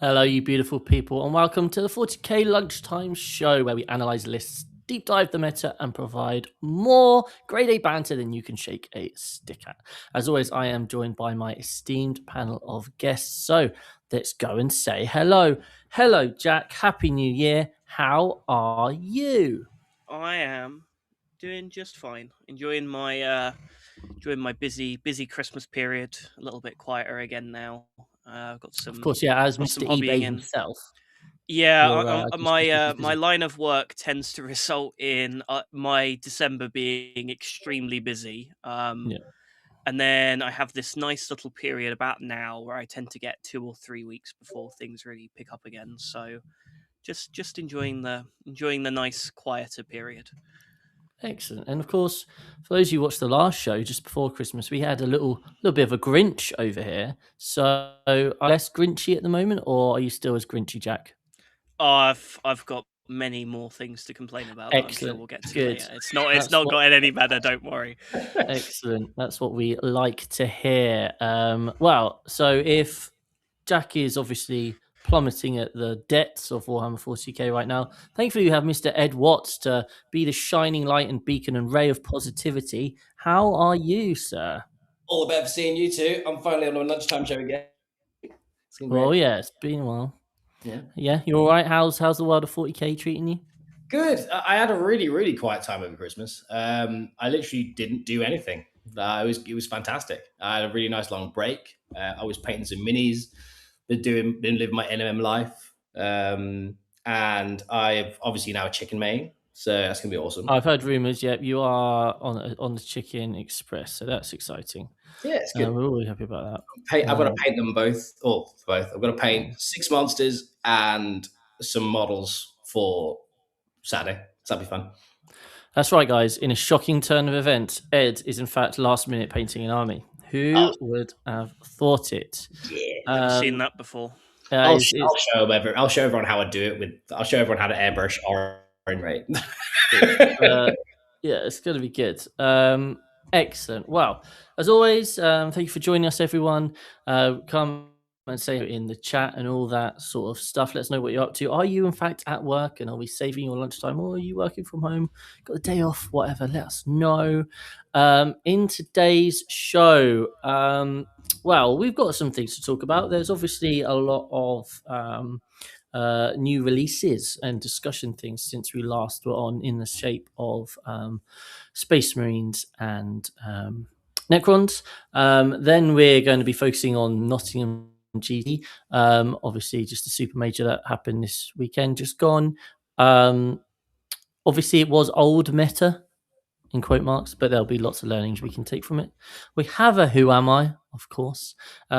Hello, you beautiful people, and welcome to the 40k Lunchtime Show, where we analyze lists, deep dive the meta, and provide more grade A banter than you can shake a stick at. As always, I am joined by my esteemed panel of guests. So let's go and say hello. Hello, Jack. Happy New Year. How are you? I am doing just fine. Enjoying my busy Christmas period. A little bit quieter again now. I've got Of some course, yeah, as got some Mr. hobbying eBay in. himself, Yeah, your my busy. my line of work tends to result in my December being extremely busy. Yeah. And then I have this nice little period about now where I tend to get 2 or 3 weeks before things really pick up again. So just enjoying the nice quieter period. Excellent. And of course, for those of you who watched the last show just before Christmas, we had a little bit of a Grinch over here. So are you less Grinchy at the moment, or are you still as Grinchy, Jack? Oh, I've got many more things to complain about that I'm sure Excellent. we'll get to Good. later. It's That's not what gotten any better, don't worry. excellent. That's what we like to hear. Well, so if Jack is obviously plummeting at the depths of Warhammer 40k right now, thankfully you have Mr. Ed Watts to be the shining light and beacon and ray of positivity. How are you, sir? All the better for seeing you two. I'm finally on a lunchtime show again. It's been Well, great. yeah, it's been a while. Yeah. Yeah, you all right? How's the world of 40k treating you? Good. I had a really quiet time over Christmas. I literally didn't do anything. It was fantastic. I had a really nice long break. I was painting some minis, been living my NMM life, and I've obviously now a chicken main, so that's gonna be awesome. I've heard rumors. Yep, you are on the Chicken Express, so that's exciting. Yeah, it's good. We're really happy about I've got to that. paint them both, or both. I've got to paint 6 monsters and some models for Saturday. So that'll be fun. That's right, guys. In a shocking turn of events, Ed is in fact last minute painting an army. Who Oh, would have thought it? yeah. Never seen that before. I'll It's show everyone how I do it I'll show everyone how to airbrush orange, right? yeah, it's going to be good. Excellent. Well, as always, thank you for joining us, everyone. Come and say in the chat and all that sort of stuff. Let us know what you're up to. Are you, in fact, at work and are we saving your lunchtime, or are you working from home? Got the day off, whatever. Let us know. In today's show, well, we've got some things to talk about. There's obviously a lot of new releases and discussion things since we last were on, in the shape of Space Marines and Necrons. Then we're going to be focusing on Nottingham GT. Obviously, just a super major that happened this weekend, just gone. Obviously, it was old meta in quote marks, but there'll be lots of learnings we can take from it. We have a Who Am I, of course.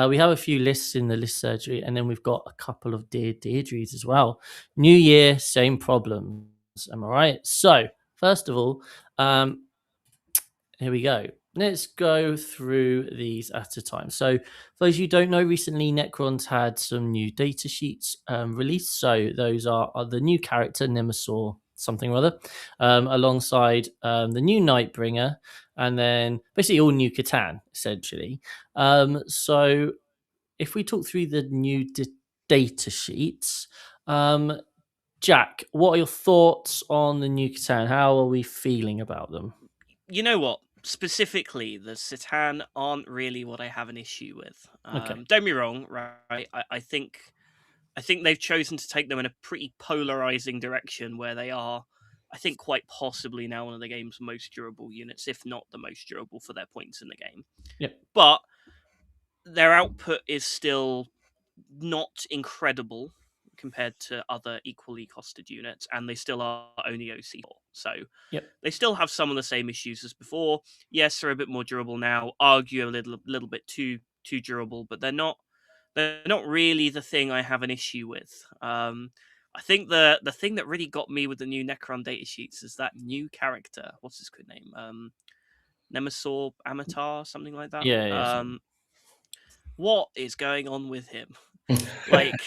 We have a few lists in the list surgery, and then we've got a couple of Dear Deirdres as well. New year, same problems. Am I right? So, first of all, here we go. Let's go through these at a time. So, for those of you who don't know, recently Necron's had some new data sheets released. So, those are the new character, Nemesaur something or other, alongside the new Nightbringer, and then basically all new Catan, essentially. So, if we talk through the new data sheets, Jack, what are your thoughts on the new Catan? How are we feeling about them? You know what? Specifically, the Satan aren't really what I have an issue with. Okay. Don't get me wrong, right? I think they've chosen to take them in a pretty polarizing direction where they are, I think, quite possibly now one of the game's most durable units, if not the most durable for their points in the game. Yep. But their output is still not incredible compared to other equally costed units, and they still are only OC4. So Yep. they still have some of the same issues as before. Yes, they're a bit more durable now, argue a little bit too durable, but they're not really the thing I have an issue with. I think the thing that really got me with the new Necron data sheets is that new character. What's his good name? Nemesaur Amatar, something like that. Yeah. What is going on with him? Like,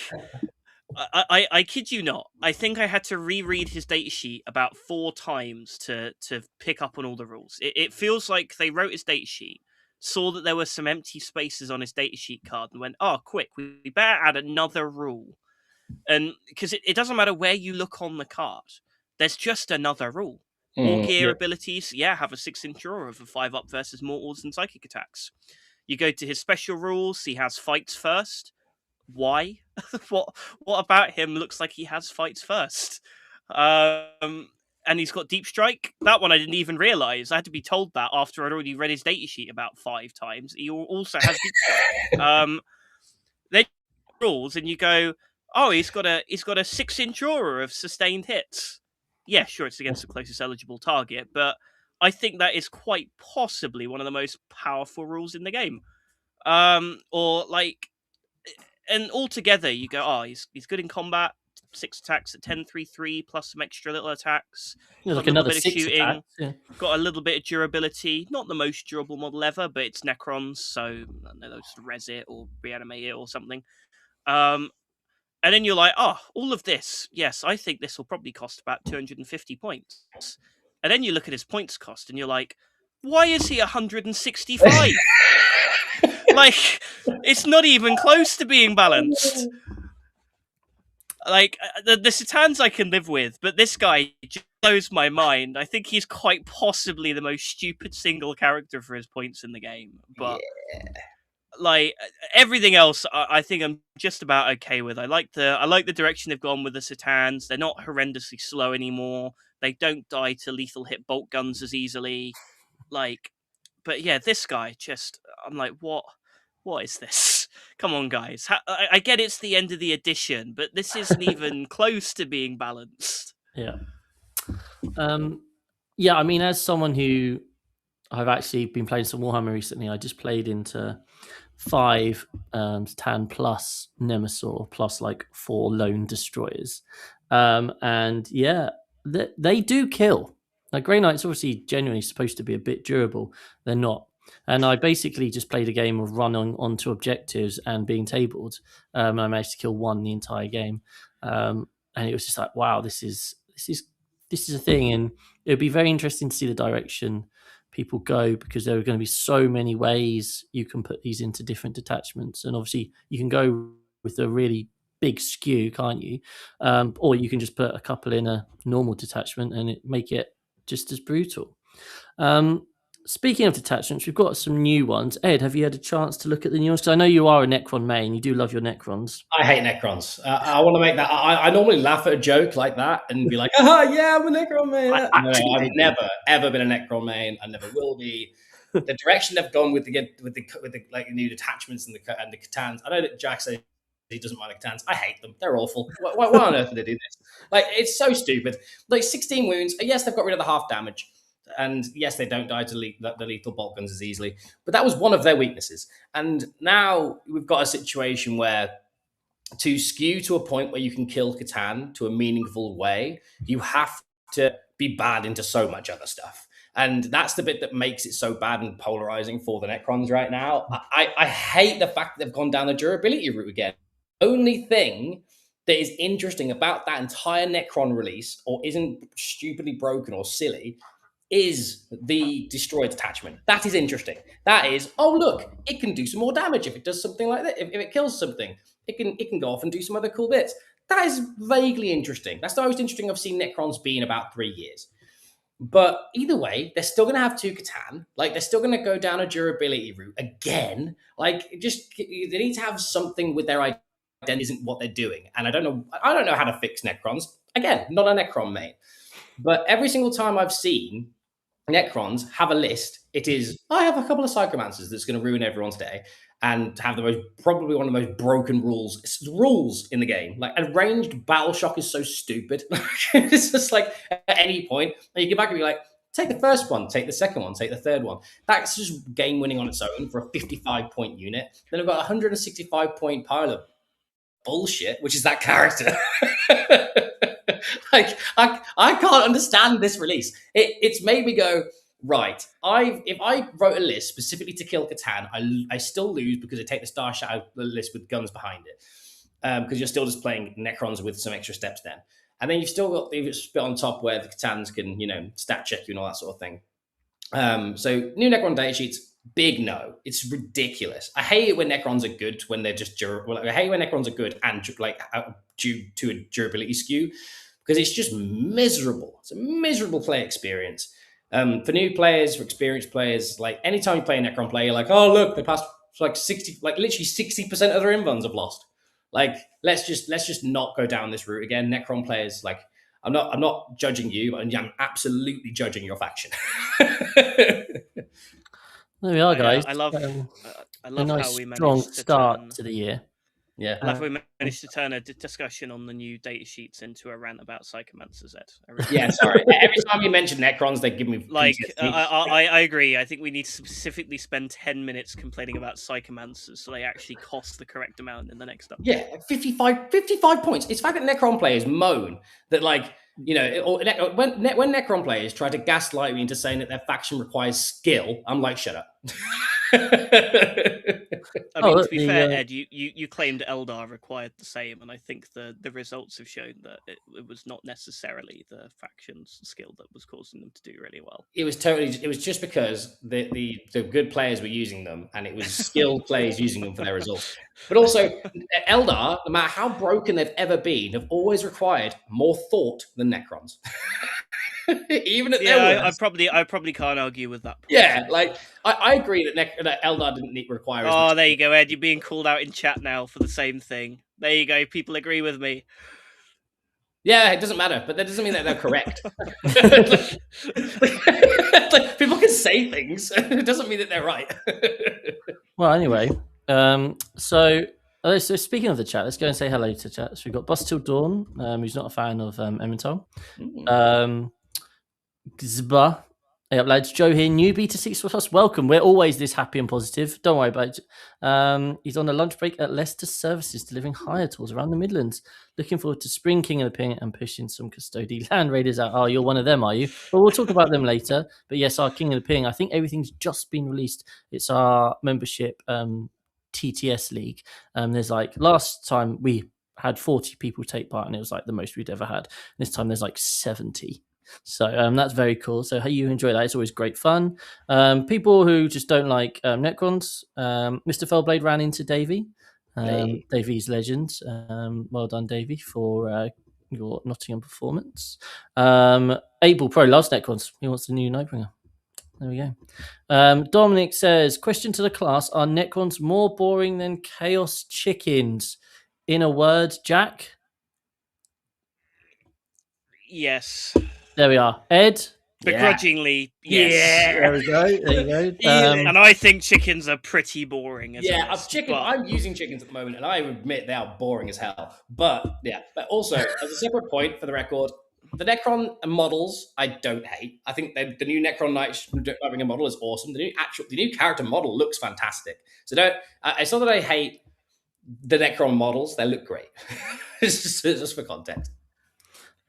I kid you not. I think I had to reread his datasheet about 4 times to pick up on all the rules. It feels like they wrote his datasheet, saw that there were some empty spaces on his datasheet card, and went, "Oh, quick, we better add another rule And because it doesn't matter where you look on the card, there's just another rule. All gear abilities, have a 6-inch draw of a 5-up versus mortals and psychic attacks. You go to his special rules, he has fights first. Why? what about him looks like he has fights first? And he's got deep strike. That one I didn't even realize. I had to be told that after I'd already read his data sheet about 5 times. He also has deep strike. Then rules, and you go, oh, he's got a 6-inch aura of sustained hits. Yeah, sure, it's against the closest eligible target, but I think that is quite possibly one of the most powerful rules in the game. Or like, and altogether you go, oh, he's good in combat. 6 attacks at 10-3-3 plus some extra little attacks. Yeah, Got like a little another bit of 6 shooting. attacks. Yeah. Got a little bit of durability. Not the most durable model ever, but it's Necrons, so I don't know, they'll just res it or reanimate it or something. And then you're like, oh, all of this, yes, I think this will probably cost about 250 points. And then you look at his points cost and you're like, why is he 165? Like, it's not even close to being balanced. Like, the Satans I can live with, but this guy just blows my mind. I think he's quite possibly the most stupid single character for his points in the game. But, like, everything else, I think I'm just about okay with. I like the direction they've gone with the Satans. They're not horrendously slow anymore. They don't die to lethal hit bolt guns as easily. Like, but yeah, this guy just, I'm like, what is this? Come on, guys. I get it's the end of the edition, but this isn't even close to being balanced. Yeah. Yeah, I mean, as someone who I've actually been playing some Warhammer recently, I just played into 5 Tan plus Nemesaur plus like 4 lone destroyers. And yeah, they do kill. Like Grey Knight's obviously genuinely supposed to be a bit durable. They're not. And I basically just played a game of running onto objectives and being tabled. And I managed to kill 1 the entire game. And it was just like, wow, this is a thing. And it would be very interesting to see the direction people go, because there are going to be so many ways you can put these into different detachments. And obviously you can go with a really big skew, can't you? Or you can just put a couple in a normal detachment and make it just as brutal. Speaking of detachments, we've got some new ones. Ed, have you had a chance to look at the new ones? Because I know you are a Necron main. You do love your Necrons. I hate Necrons. I want to make that. I normally laugh at a joke like that and be like, yeah, I'm a Necron main. No, I've never, ever been a Necron main. I never will be. The direction they've gone with the like new detachments and the Catans. I know that Jack says he doesn't mind the Catans. I hate them. They're awful. Why on earth did they do this? Like, it's so stupid. Like 16 wounds. Yes, they've got rid of the half damage. And yes, they don't die to the lethal bolt guns as easily, but that was one of their weaknesses. And now we've got a situation where, to skew to a point where you can kill Catan to a meaningful way, you have to be bad into so much other stuff. And that's the bit that makes it so bad and polarizing for the Necrons right now. I hate the fact that they've gone down the durability route again. Only thing that is interesting about that entire Necron release, or isn't stupidly broken or silly, is the destroyed detachment. That is interesting. That is, oh look, it can do some more damage if it does something like that. If it kills something, it can go off and do some other cool bits. That is vaguely interesting. That's the most interesting I've seen Necrons be in about 3 years. But either way, they're still going to have 2 Catan. Like, they're still going to go down a durability route again. Like, just, they need to have something with their identity. Isn't what they're doing. And I don't know how to fix Necrons. Again, not a Necron main. But every single time I've seen Necrons have a list, it is, I have a couple of Psychomancers that's going to ruin everyone's day and have probably one of the most broken rules in the game. Like, a ranged battle shock is so stupid. It's just like, at any point, and you get back and be like, take the first one, take the second one, take the third one. That's just game winning on its own for a 55-point unit. Then I've got a 165-point pile of bullshit, which is that character. Like, I can't understand this release. It's made me go, right, if I wrote a list specifically to kill Catan, I still lose because I take the Star Shadow list with guns behind it. Because you're still just playing Necrons with some extra steps then. And then you've still got the bit on top where the Catans can, stat check you and all that sort of thing. So new Necron data sheets, Big no. It's ridiculous. I hate it when Necrons are good when they're just durable. I hate when Necrons are good and due to a durability skew because it's just miserable. It's a miserable play experience. For new players, for experienced players, like anytime you play a Necron player, you're like, oh look, they passed like 60, like literally 60% of their invulns have lost. Like let's just not go down this route again. Necron players, like I'm not judging you, but I'm absolutely judging your faction. There we are, guys. I love a nice nice how we strong managed to start turn. to the year. Yeah, I love how we managed to turn a discussion on the new data sheets into a rant about Psychomancers, Ed. Yeah, sorry. Every time you mention Necrons, they give me like PTSD. I agree. I think we need to specifically spend 10 minutes complaining about Psychomancers so they actually cost the correct amount in the next update. Yeah, 55 points. It's the fact that Necron players moan that, like, you know, when Necron players try to gaslight me into saying that their faction requires skill, I'm like, shut up. I mean, to be fair, Ed, you claimed Eldar required the same, and I think the results have shown that it was not necessarily the faction's skill that was causing them to do really well. It was just because the good players were using them, and it was skilled players using them for their results. But also, Eldar, no matter how broken they've ever been, have always required more thought than Necrons. Even at their worst. I probably can't argue with that point. Yeah, like I agree that Eldar didn't require. Oh, there you go, Ed. You're being called out in chat now for the same thing. There you go. People agree with me. Yeah, it doesn't matter, but that doesn't mean that they're correct. Like, people can say things. It doesn't mean that they're right. Well, anyway, so speaking of the chat, let's go and say hello to chat. So we've got Bus Till Dawn, who's not a fan of Emmental. Gzba. Hey up, lads. Joe here, newbie to 6+. Welcome. We're always this happy and positive. Don't worry about it. He's on a lunch break at Leicester Services, delivering hire tours around the Midlands. Looking forward to Spring King of the Ping and pushing some Custodian land raiders out. Oh, you're one of them, are you? Well, we'll talk about them later. But yes, our King of the Ping, I think everything's just been released. It's our membership TTS league. There's like, last time we had 40 people take part, and it was like the most we'd ever had. This time there's like 70. So that's very cool. So how you enjoy that? It's always great fun. People who just don't like Necrons, Mr. Fellblade ran into Davey. Davey's legend. Well done, Davey, for your Nottingham performance. Abel Pro loves Necrons. He wants the new Nightbringer. There we go. Dominic says, question to the class, are Necrons more boring than Chaos Chickens? In a word, Jack? Yes. There we are. Ed? Begrudgingly, yes. Yeah. There we go. There you go. And I think chickens are pretty boring. I'm using chickens at the moment, and I admit they are boring as hell. But also, as a separate point for the record, the Necron models I don't hate. I think the new Necron Nightbringer model is awesome. The new character model looks fantastic. So it's not that I hate the Necron models; they look great. It's just for context.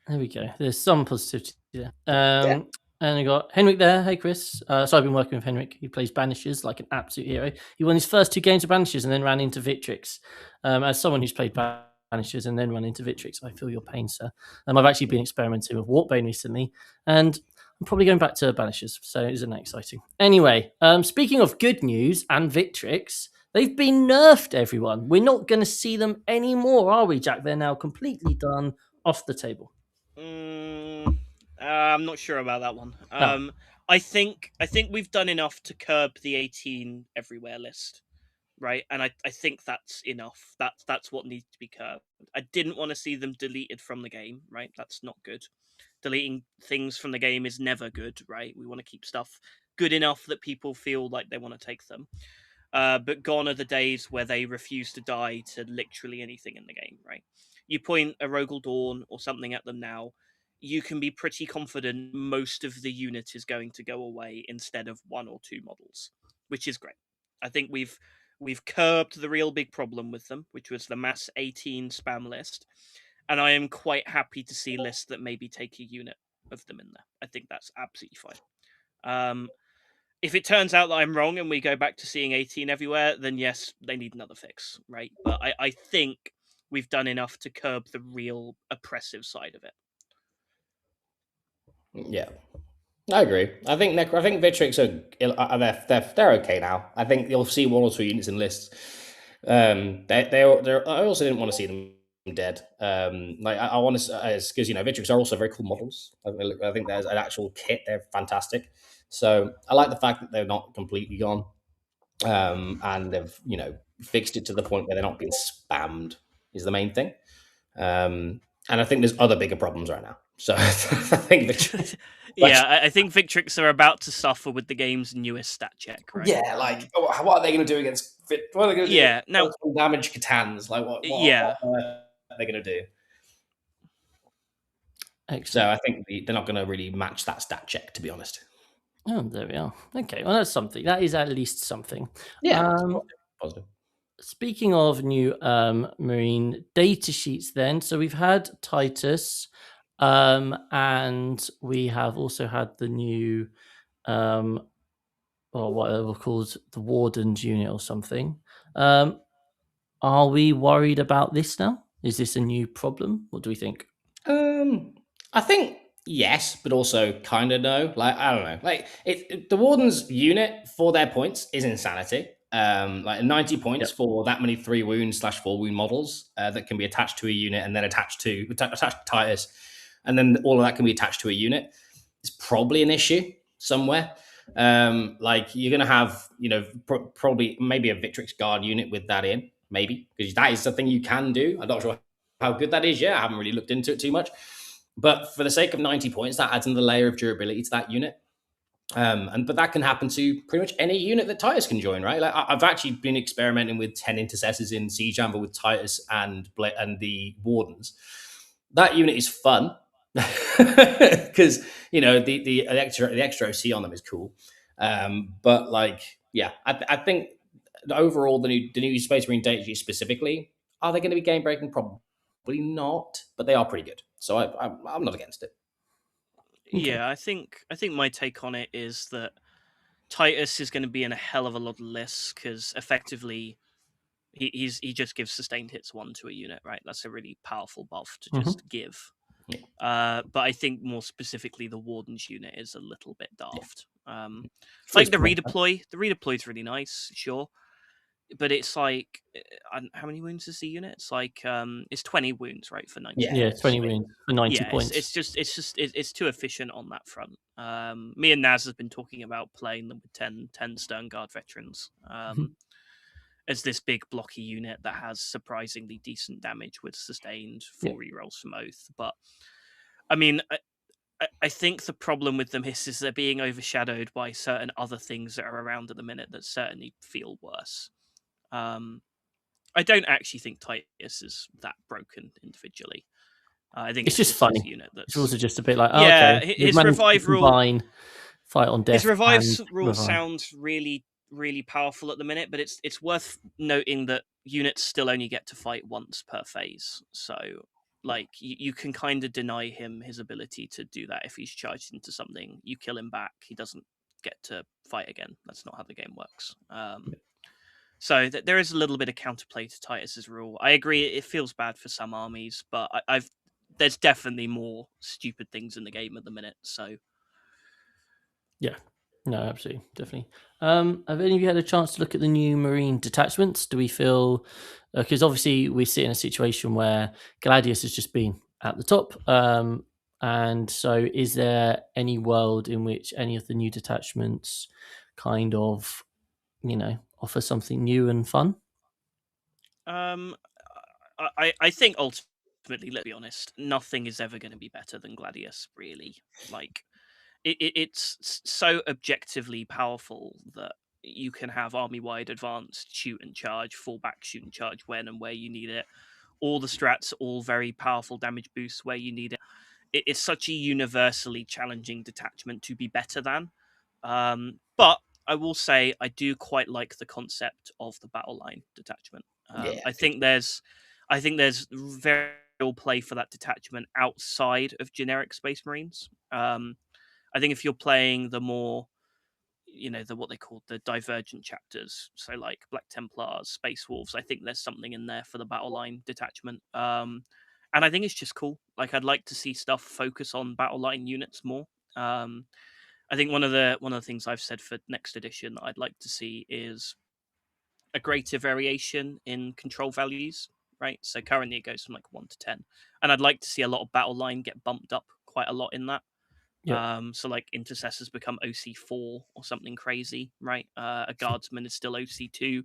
There we go. There's some positivity there. And we got Henrik there. Hey, Chris. So I've been working with Henrik. He plays Banishers like an absolute hero. He won his first 2 games of Banishers and then ran into Victrix. As someone who's played Banishers and then run into Victrix, I feel your pain, sir. I've actually been experimenting with Warpbane recently, and I'm probably going back to Banishers, so isn't that exciting? Anyway, speaking of good news and Victrix, they've been nerfed, everyone. We're not going to see them anymore, are we, Jack? They're now completely done, off the table. I'm not sure about that one. I think we've done enough to curb the 18 everywhere list, right? And I think that's enough. That's what needs to be curbed. I didn't want to see them deleted from the game, right? That's not good. Deleting things from the game is never good, right? We want to keep stuff good enough that people feel like they want to take them. But gone are the days where they refuse to die to literally anything in the game, right? You point a Rogal Dawn or something at them now, you can be pretty confident most of the unit is going to go away instead of 1 or 2 models, which is great. I think we've curbed the real big problem with them, which was the mass 18 spam list, and I am quite happy to see lists that maybe take a unit of them in there. I think that's absolutely fine. If it turns out that I'm wrong and we go back to seeing 18 everywhere, then yes, they need another fix, right? But I think we've done enough to curb the real oppressive side of it. Yeah. I agree. I think Victrix they're okay now. I think you'll see one or two units in lists. I also didn't want to see them dead. Like I want to, because Victrix are also very cool models. I think there's an actual kit. They're fantastic. So I like the fact that they're not completely gone. And they've fixed it to the point where they're not being spammed is the main thing. And I think there's other bigger problems right now. So I think Victrix. Yeah, I think Victrix are about to suffer with the game's newest stat check, right? Yeah, like what are they going to do against? What are they going to do? Yeah, now Damage Catans. Like what yeah, are they going to do? Excellent. So I think they're not going to really match that stat check, to be honest. Oh, there we are. Okay, well, that's something. That is at least something. Yeah, positive. Speaking of new marine data sheets, then, so we've had Titus, and we have also had the new, or whatever called the Warden's unit or something. Are we worried about this now? Is this a new problem? What do we think? I think yes, but also kind of no. Like I don't know. Like the Warden's unit for their points is insanity. Like 90 points for that many 3 wound / 4 wound models that can be attached to a unit and then attached to Titus, and then all of that can be attached to a unit. It's probably an issue somewhere. Like you're gonna have probably maybe a Victrix guard unit with that in, maybe, because that is something you can do. I'm not sure how good that is yet. I haven't really looked into it too much. But for the sake of 90 points, that adds another layer of durability to that unit. But that can happen to pretty much any unit that Titus can join, right? Like I've actually been experimenting with 10 intercessors in Siege Amber with Titus and the Wardens. That unit is fun because the extra OC on them is cool. But like, yeah, I think overall the new Space Marine data sheet specifically, are they going to be game breaking? Probably not, but they are pretty good. So I'm not against it. yeah. I think my take on it is that Titus is going to be in a hell of a lot of lists because effectively he just gives sustained hits 1 to a unit, right? That's a really powerful buff to just give. Yeah. But I think more specifically the Warden's unit is a little bit daft. Freeze Like the point, redeploy is really nice, sure, but it's like how many wounds is the unit? It's like it's 20 wounds, right, for 90 Yeah. points. 20 wins for 90 points. It's too efficient on that front. Me and Naz has been talking about playing them with 10 Stern Guard veterans. As this big blocky unit that has surprisingly decent damage with sustained 4 rerolls from Oath. But I mean, I think the problem with them is they're being overshadowed by certain other things that are around at the minute that certainly feel worse. I don't actually think Titus is that broken individually. I think it's just funny. His unit that's... It's also just a bit like, okay. His revive rule, fight on death. His revive rule sounds really, really powerful at the minute, but it's worth noting that units still only get to fight once per phase. So, like, you can kind of deny him his ability to do that if he's charged into something. You kill him back, he doesn't get to fight again. That's not how the game works. So there is a little bit of counterplay to Titus's rule. I agree, it feels bad for some armies, but there's definitely more stupid things in the game at the minute. So yeah, no, absolutely, definitely. Have any of you had a chance to look at the new Marine detachments? Do we feel, because obviously we sit in a situation where Gladius has just been at the top, and so is there any world in which any of the new detachments kind of, offer something new and fun? I think ultimately, let's be honest, nothing is ever going to be better than Gladius, really. Like, it's so objectively powerful that you can have army-wide advanced, shoot and charge, fall back, shoot and charge when and where you need it. All the strats, all very powerful damage boosts where you need it. It's such a universally challenging detachment to be better than. But I will say I do quite like the concept of the battle line detachment. I think there's very real play for that detachment outside of generic Space Marines. I think if you're playing the more, what they call the divergent chapters, so like Black Templars, Space Wolves, I think there's something in there for the battle line detachment. And I think it's just cool. Like, I'd like to see stuff focus on battle line units more. I think one of the things I've said for next edition that I'd like to see is a greater variation in control values. Right, so currently it goes from like 1 to 10, and I'd like to see a lot of battle line get bumped up quite a lot in that. So like intercessors become OC4 or something crazy, right? A guardsman is still OC2.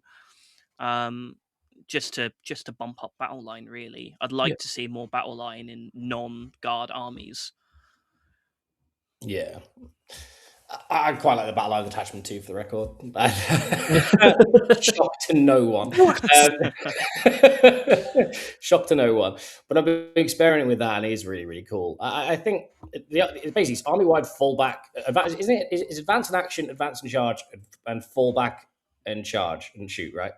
Just to bump up battle line, really. I'd like to see more battle line in non-guard armies. Yeah. I quite like the battle line detachment too, for the record. Shock to no one. Shock to no one. But I've been experimenting with that, and it is really, really cool. I think it's basically army-wide fallback. Isn't it? Is advance and action, advance and charge, and fallback and charge and shoot, right?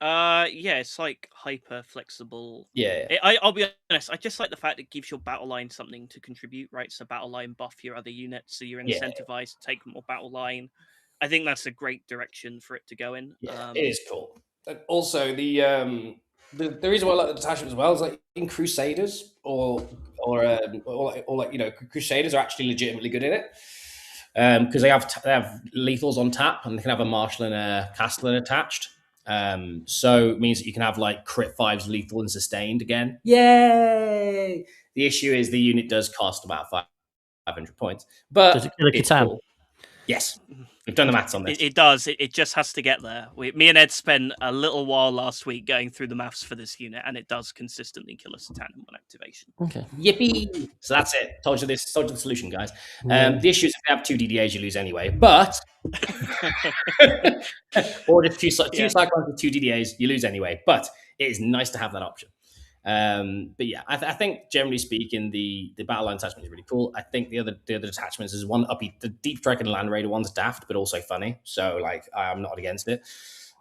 Yeah, it's like hyper flexible. Yeah. I'll be honest, I just like the fact it gives your battle line something to contribute, right? So battle line buff your other units, so you're incentivized to take more battle line. I think that's a great direction for it to go in. Yeah, it is cool. And also, the reason why I like the detachment as well is like in Crusaders or like, you know, Crusaders are actually legitimately good in it. Because they have lethals on tap, and they can have a marshal and a castellan attached. So it means that you can have like crit 5s, lethal and sustained again. Yay! The issue is the unit does cost about 500 points, but does it kill a it's Catan? cool. Yes, we've done the maths on this. It does. It just has to get there. Me and Ed spent a little while last week going through the maths for this unit, and it does consistently kill a Satan in one activation. Okay. Yippee! So that's it. Told you this. Told you the solution, guys. The issue is if you have 2 DDAs, you lose anyway. But or just two cyclones with 2 DDAs, you lose anyway. But it is nice to have that option. But yeah, I think generally speaking, the battle line attachment is really cool. I think the other attachments is one uppy, the Deep Strike and Land Raider one's daft, but also funny. So like, I'm not against it.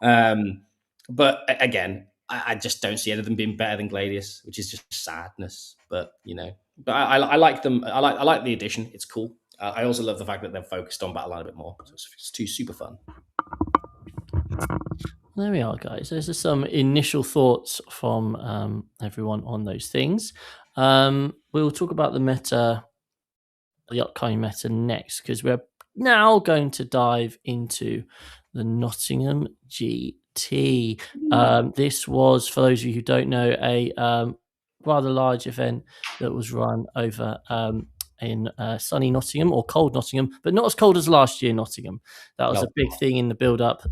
But again, I just don't see any of them being better than Gladius, which is just sadness. But you know, but I like them. I like the addition. It's cool. I also love the fact that they're focused on battle line a bit more. So it's too super fun. There we are, guys. Those are some initial thoughts from everyone on those things. We'll talk about the meta, the upcoming meta next, because we're now going to dive into the Nottingham GT. This was, for those of you who don't know, a rather large event that was run over in sunny Nottingham, or cold Nottingham, but not as cold as last year Nottingham. That was a big thing in the build-up.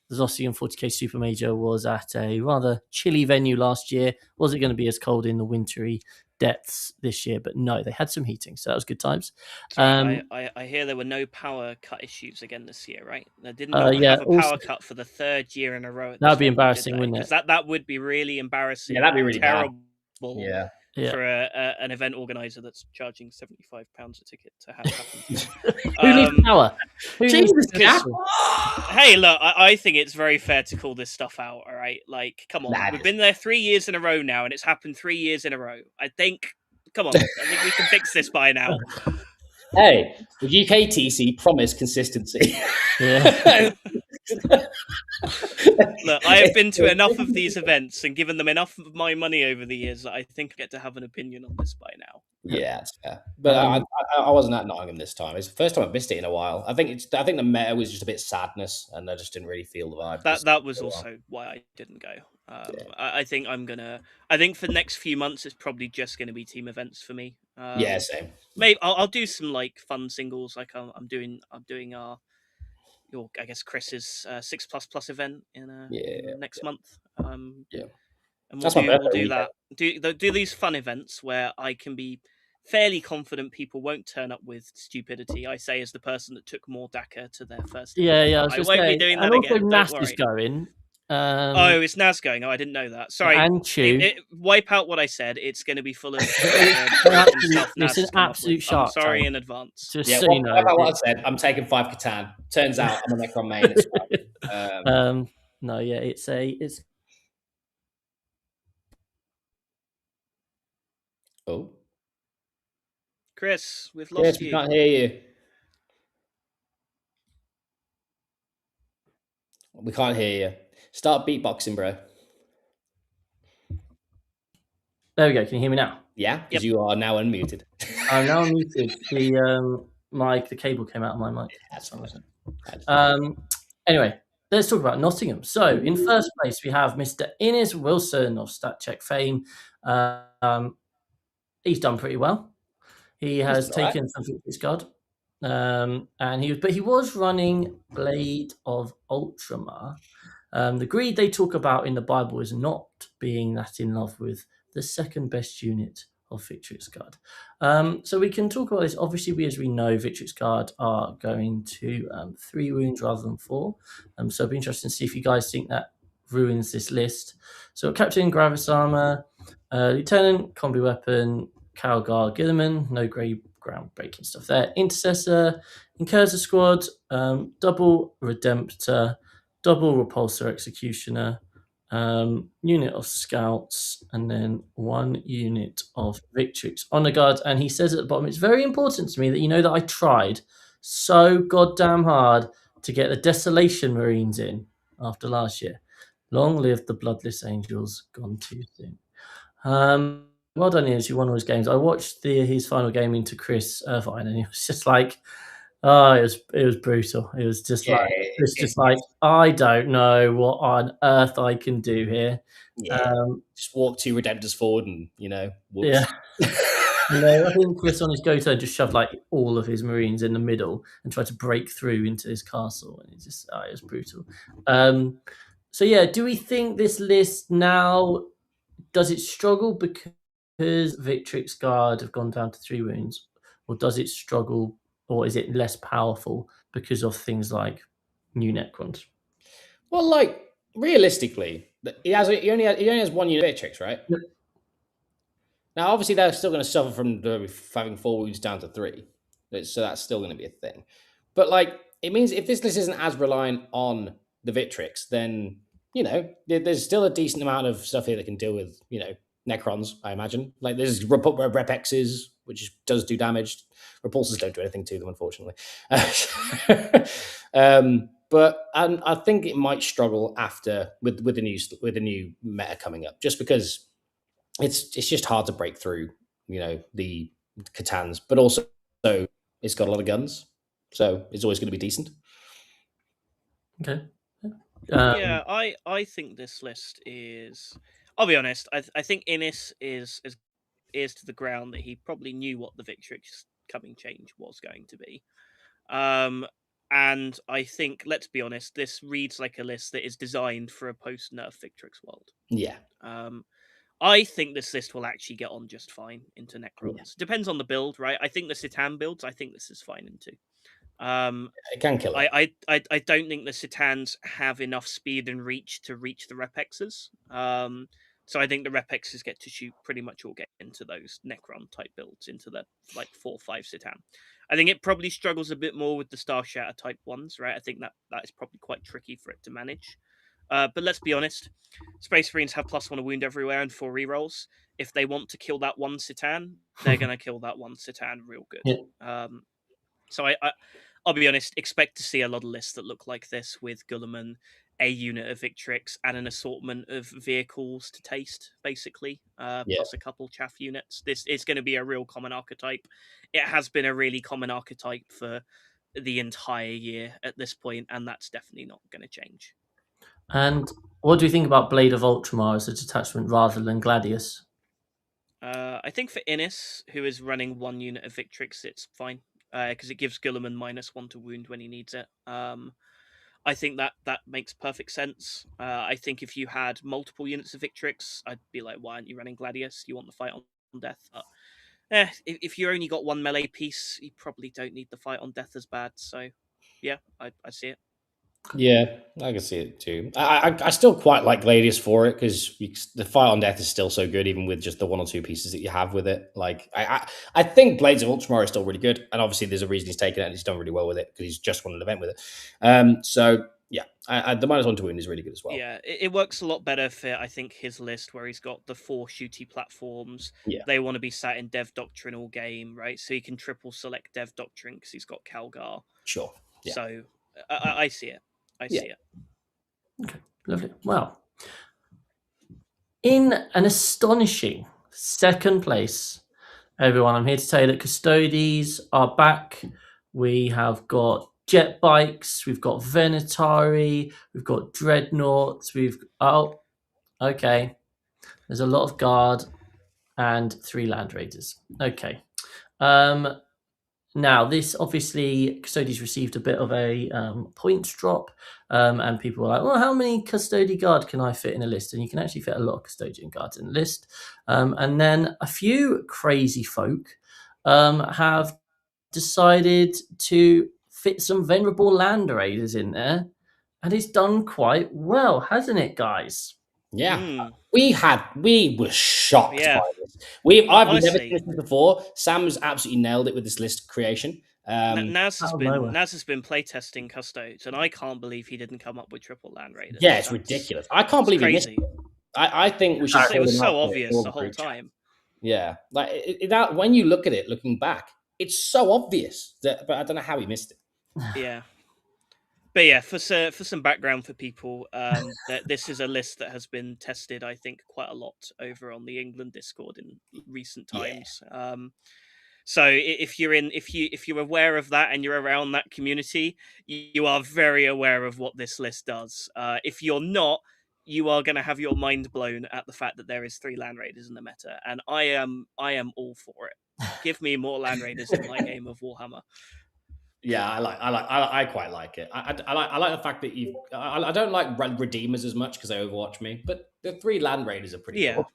The Nottingham 40k Super Major was at a rather chilly venue last year. Was it going to be as cold in the wintry depths this year? But no, they had some heating, so that was good times. I hear there were no power cut issues again this year, right? They did not have a power cut for the 3rd year in a row. That would be embarrassing, wouldn't it? That would be really embarrassing. Yeah, that'd be really terrible. Bad. Yeah. For an event organizer that's charging £75 a ticket to have happen. Who needs power? Hey, look, I think it's very fair to call this stuff out. All right, like, come on, we've been there 3 years in a row now, and it's happened 3 years in a row. I think, come on, I think we can fix this by now. Hey, the UKTC promised consistency. Yeah. Look, I have been to enough of these events and given them enough of my money over the years that I think I get to have an opinion on this by now. Yeah, that's fair. But I wasn't at Nottingham this time. It's the first time I've missed it in a while. I think the meta was just a bit sadness, and I just didn't really feel the vibe. That was also why I didn't go. I think I think for the next few months it's probably just gonna be team events for me. Yeah, same. Maybe I'll do some like fun singles, like I'm doing I guess Chris's 6++ event in next month. And we'll do that. Do these fun events where I can be fairly confident people won't turn up with stupidity. I say as the person that took more DACA to their first. Yeah. I won't be doing that and again. Also, NAS is going. It's Naz going. Oh, I didn't know that. Sorry. And Chew. Wipe out what I said. It's going to be full of it's an absolute shark. I'm sorry in advance. Just so you know. What I said, I'm taking 5 Catan. Turns out I'm a Necron main. It's no, yeah, it's. Oh, Chris, we've lost you. We can't hear you. We can't hear you. Start beatboxing, bro. There we go. Can you hear me now? Yeah, because you are now unmuted. I'm now unmuted. mic. The cable came out of my mic. That's For some reason. fine. Anyway, let's talk about Nottingham. So, in first place, we have Mr. Innes Wilson of StatCheck fame. He's done pretty well. He has taken some Victory's Guard. And he was running Blade of Ultramar. The greed they talk about in the Bible is not being that in love with the second best unit of Victrix Guard. So we can talk about this. Obviously, as we know, Victrix Guard are going to 3 wounds rather than 4. So it'll be interesting to see if you guys think that ruins this list. So Captain Gravis Armor, Lieutenant, Combi Weapon, Calgar Gilliman, no grey ground breaking stuff there. Intercessor, Incurser Squad, double Redemptor, double Repulsor Executioner, unit of Scouts, and then 1 unit of Victrix Honor Guard. And he says at the bottom, it's very important to me that you know that I tried so goddamn hard to get the Desolation Marines in after last year. Long live the Bloodless Angels, gone too soon. Well done, Ian. You won all his games. I watched his final game into Chris Irvine, and he was just like, oh, it was brutal. It was just like I don't know what on earth I can do here. Yeah, just walk 2 Redemptors forward, and whoops. Yeah. I think Chris on his go turn just shoved like all of his Marines in the middle and tried to break through into his castle, and it was brutal. So yeah, do we think this list now does it struggle because Victrix Guard have gone down to 3 wounds, or does it struggle, or is it less powerful because of things like new Necrons? Well, like realistically, he only has 1 unit of Victrix, right? Yep. Now, obviously, they're still going to suffer from having 4 wounds down to 3, so that's still going to be a thing. But like, it means if this list isn't as reliant on the Victrix, then there's still a decent amount of stuff here that can deal with Necrons, I imagine. Like there's Repexes, which does do damage. Repulsors don't do anything to them, unfortunately. But I think it might struggle after with the new meta coming up, just because it's just hard to break through, the Catans, but also it's got a lot of guns, so it's always going to be decent. Okay. Yeah, I think this list is. I'll be honest. I think Innis is to the ground that he probably knew what the Victrix coming change was going to be. And I think, let's be honest, this reads like a list that is designed for a post-nerf Victrix world. Yeah. I think this list will actually get on just fine into Necrons. Yeah. Depends on the build, right? I think the Citan builds, I think this is fine into. It can kill it. I don't think the Citans have enough speed and reach to reach the Repexes. So I think the Repexes get to shoot pretty much all get into those Necron type builds, into the like 4-5 Citan. I think it probably struggles a bit more with the Star Shatter type ones, right? I think that is probably quite tricky for it to manage. But let's be honest, Space Marines have +1 a wound everywhere and 4 rerolls. If they want to kill that 1 Citan, they're gonna kill that 1 Citan real good. Yeah. So I'll be honest, expect to see a lot of lists that look like this with Gulliman, a unit of Victrix, and an assortment of vehicles to taste, basically, plus a couple chaff units. This is going to be a real common archetype. It has been a really common archetype for the entire year at this point, and that's definitely not going to change. And what do you think about Blade of Ultramar as a detachment rather than Gladius? I think for Innis, who is running 1 unit of Victrix, it's fine. Because it gives Gilliman -1 to wound when he needs it. I think that makes perfect sense. I think if you had multiple units of Victrix, I'd be like, why aren't you running Gladius? You want the fight on death. But if you only got 1 melee piece, you probably don't need the fight on death as bad. So yeah, I see it. Yeah, I can see it too. I still quite like Gladius for it because the fight on death is still so good, even with just the 1 or 2 pieces that you have with it. Like I think Blades of Ultramar is still really good, and obviously there's a reason he's taken it and he's done really well with it because he's just won an event with it. So yeah, the -1 to wound is really good as well. Yeah, it works a lot better for I think his list where he's got the 4 shooty platforms. Yeah, they want to be sat in Dev Doctrine all game, right? So he can triple select Dev Doctrine because he's got Calgar. Sure. Yeah. So I see it. I see it. Okay, lovely. Well, in an astonishing 2nd place, everyone, I'm here to tell you that Custodes are back We have got jet bikes. We've got Venatari. We've got dreadnoughts. Okay. There's a lot of guard and 3 land raiders. Okay. Now, this obviously, Custodes received a bit of a points drop, and people were like, well, how many Custodian Guard can I fit in a list? And you can actually fit a lot of Custodian Guards in a list. And then a few crazy folk have decided to fit some Venerable Land Raiders in there, and it's done quite well, hasn't it, guys? Yeah. We were shocked Yeah. by this. I've never Honestly. seen this before. Sam's absolutely nailed it with this list creation. Naz has out of been nowhere. playtesting Custodes, and I can't believe he didn't come up with triple land raiders. Yeah, it's ridiculous. I can't believe he missed crazy. it. I think we should. It was call him so out obvious for the whole group chat. time. Yeah, like when you look at it, looking back, it's so obvious that, but I don't know how he missed it. Yeah. But yeah, for some background for people, that this is a list that has been tested, I think, quite a lot over on the England Discord in recent times. Yeah. So if you're aware of that and you're around that community, you are very aware of what this list does. If you're not, you are going to have your mind blown at the fact that there is 3 land raiders in the meta, and I am all for it. Give me more land raiders in my game of Warhammer. Yeah, I quite like it. I like the fact that I don't like Redeemers as much because they overwatch me, but the 3 land raiders are pretty cool.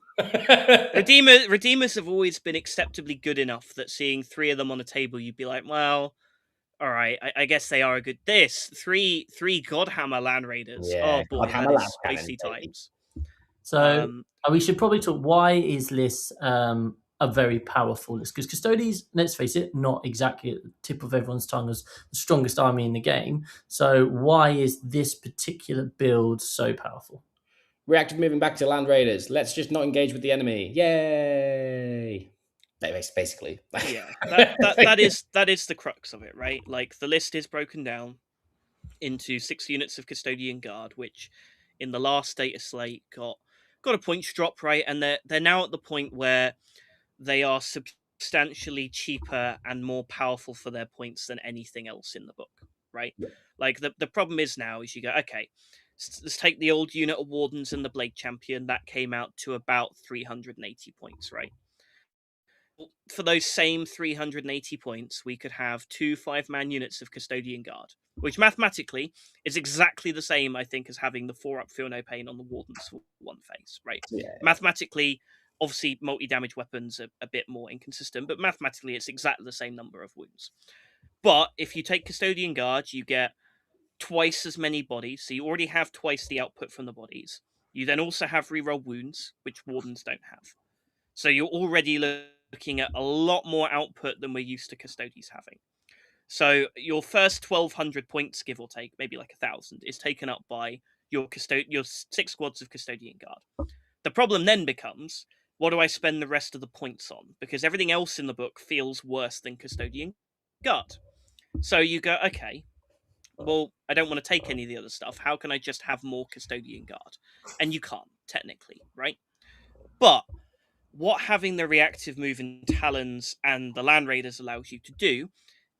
Redeemers have always been acceptably good enough that seeing 3 of them on a table, you'd be like, well, all right, I guess they are a good. This three Godhammer land raiders. Yeah, oh boy, Godhammer that is land spicy cannon, times. So we should probably talk. Why is this a very powerful list? Because Custodes, let's face it, not exactly at the tip of everyone's tongue as the strongest army in the game. So why is this particular build so powerful? Reactive moving back to land raiders. Let's just not engage with the enemy. Yay! Basically, Yeah, that is the crux of it, right? Like the list is broken down into 6 units of Custodian Guard, which in the last data slate got a points drop, right? And they're now at the point where they are substantially cheaper and more powerful for their points than anything else in the book, right? Yeah. Like the problem is now is you go, okay, let's take the old unit of Wardens and the Blade Champion. That came out to about 380 points, right? For those same 380 points, we could have 2 5-man units of Custodian Guard, which mathematically is exactly the same, I think, as having the 4-up Feel No Pain on the Wardens for 1 phase, right? Yeah. Mathematically, obviously, multi-damage weapons are a bit more inconsistent, but mathematically, it's exactly the same number of wounds. But if you take Custodian Guard, you get twice as many bodies, so you already have twice the output from the bodies. You then also have reroll wounds, which Wardens don't have. So you're already looking at a lot more output than we're used to Custodes having. So your first 1,200 points, give or take, maybe like 1,000, is taken up by your 6 squads of Custodian Guard. The problem then becomes, what do I spend the rest of the points on? Because everything else in the book feels worse than Custodian Guard. So you go, okay, well, I don't want to take any of the other stuff. How can I just have more Custodian Guard? And you can't, technically, right? But what having the reactive move in Talons and the Land Raiders allows you to do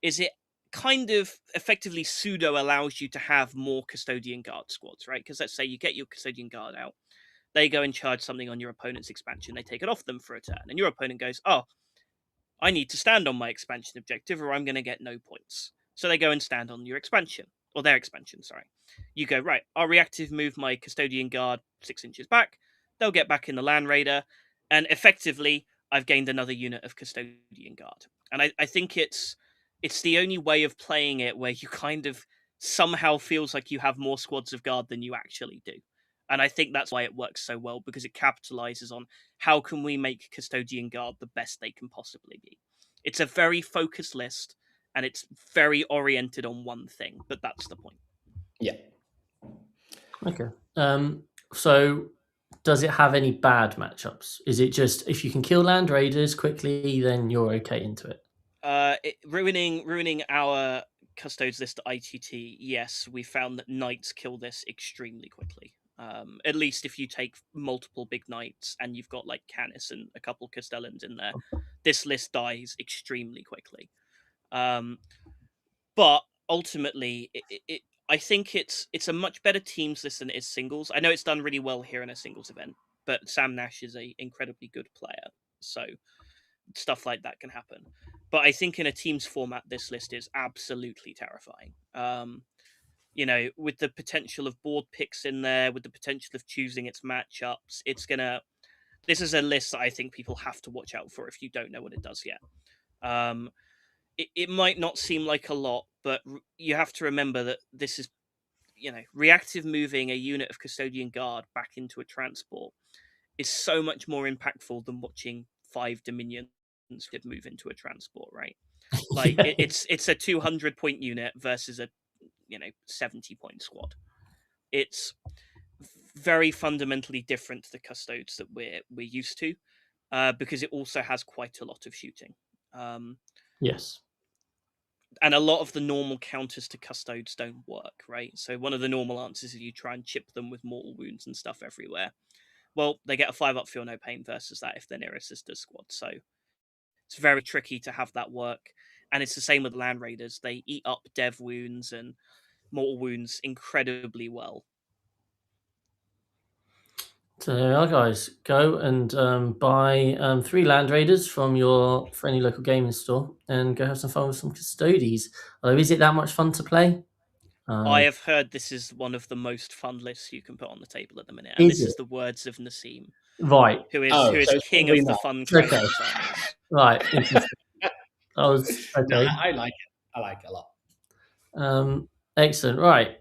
is it kind of effectively pseudo allows you to have more Custodian Guard squads, right? Because let's say you get your Custodian Guard out, they go and charge something on your opponent's expansion, they take it off them for a turn, and your opponent goes, oh, I need to stand on my expansion objective or I'm going to get no points. So they go and stand on your expansion, or their expansion, sorry. You go, right, I'll reactive move my Custodian Guard 6 inches back, they'll get back in the Land Raider, and effectively, I've gained another unit of Custodian Guard. And I think it's the only way of playing it where you kind of somehow feels like you have more squads of Guard than you actually do. And I think that's why it works so well, because it capitalizes on how can we make Custodian Guard the best they can possibly be. It's a very focused list, and it's very oriented on one thing, but that's the point. Yeah. Okay. So does it have any bad matchups? Is it just if you can kill Land Raiders quickly, then you're okay into it? Ruining our Custodes list at ITT, yes, we found that Knights kill this extremely quickly. At least if you take multiple big Knights and you've got like Canis and a couple Castellans in there, this list dies extremely quickly. but ultimately, I think it's a much better teams list than it is singles. I know it's done really well here in a singles event, but Sam Nash is a incredibly good player, so stuff like that can happen. But I think in a teams format, this list is absolutely terrifying. You know, with the potential of board picks in there, with the potential of choosing its matchups, this is a list that I think people have to watch out for if you don't know what it does yet. It might not seem like a lot, but you have to remember that this is, you know, reactive moving a unit of Custodian Guard back into a transport is so much more impactful than watching 5 Dominions move into a transport, right? Like it's a 200-point unit versus a 70-point squad. It's very fundamentally different to the Custodes that we're used to, because it also has quite a lot of shooting. Yes. And a lot of the normal counters to Custodes don't work, right? So one of the normal answers is you try and chip them with mortal wounds and stuff everywhere. Well, they get a 5-up feel no pain versus that if they're near a sister squad. So it's very tricky to have that work. And it's the same with Land Raiders. They eat up dev wounds and mortal wounds incredibly well. So there we are, guys. Go and buy 3 Land Raiders from your friendly local gaming store and go have some fun with some Custodes. Although, is it that much fun to play? I have heard this is one of the most fun lists you can put on the table at the minute. And this is the words of Nassim, Right. who is so it's king probably of the not. fun Okay. Kraken's armies. Right. Interesting. I was okay. No, I like it. I like it a lot. Excellent. Right.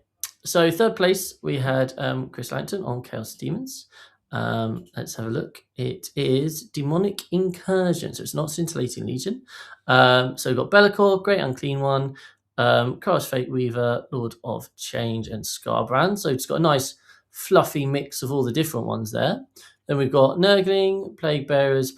So third place we had Chris Langton on Chaos Demons. Let's have a look. It is Demonic Incursion, so it's not Scintillating Legion. So we've got Bellicor, Great Unclean One, Chaos Fate Weaver, Lord of Change, and Scarbrand. So it's got a nice fluffy mix of all the different ones there. Then we've got Nurgling, Plague Bearers,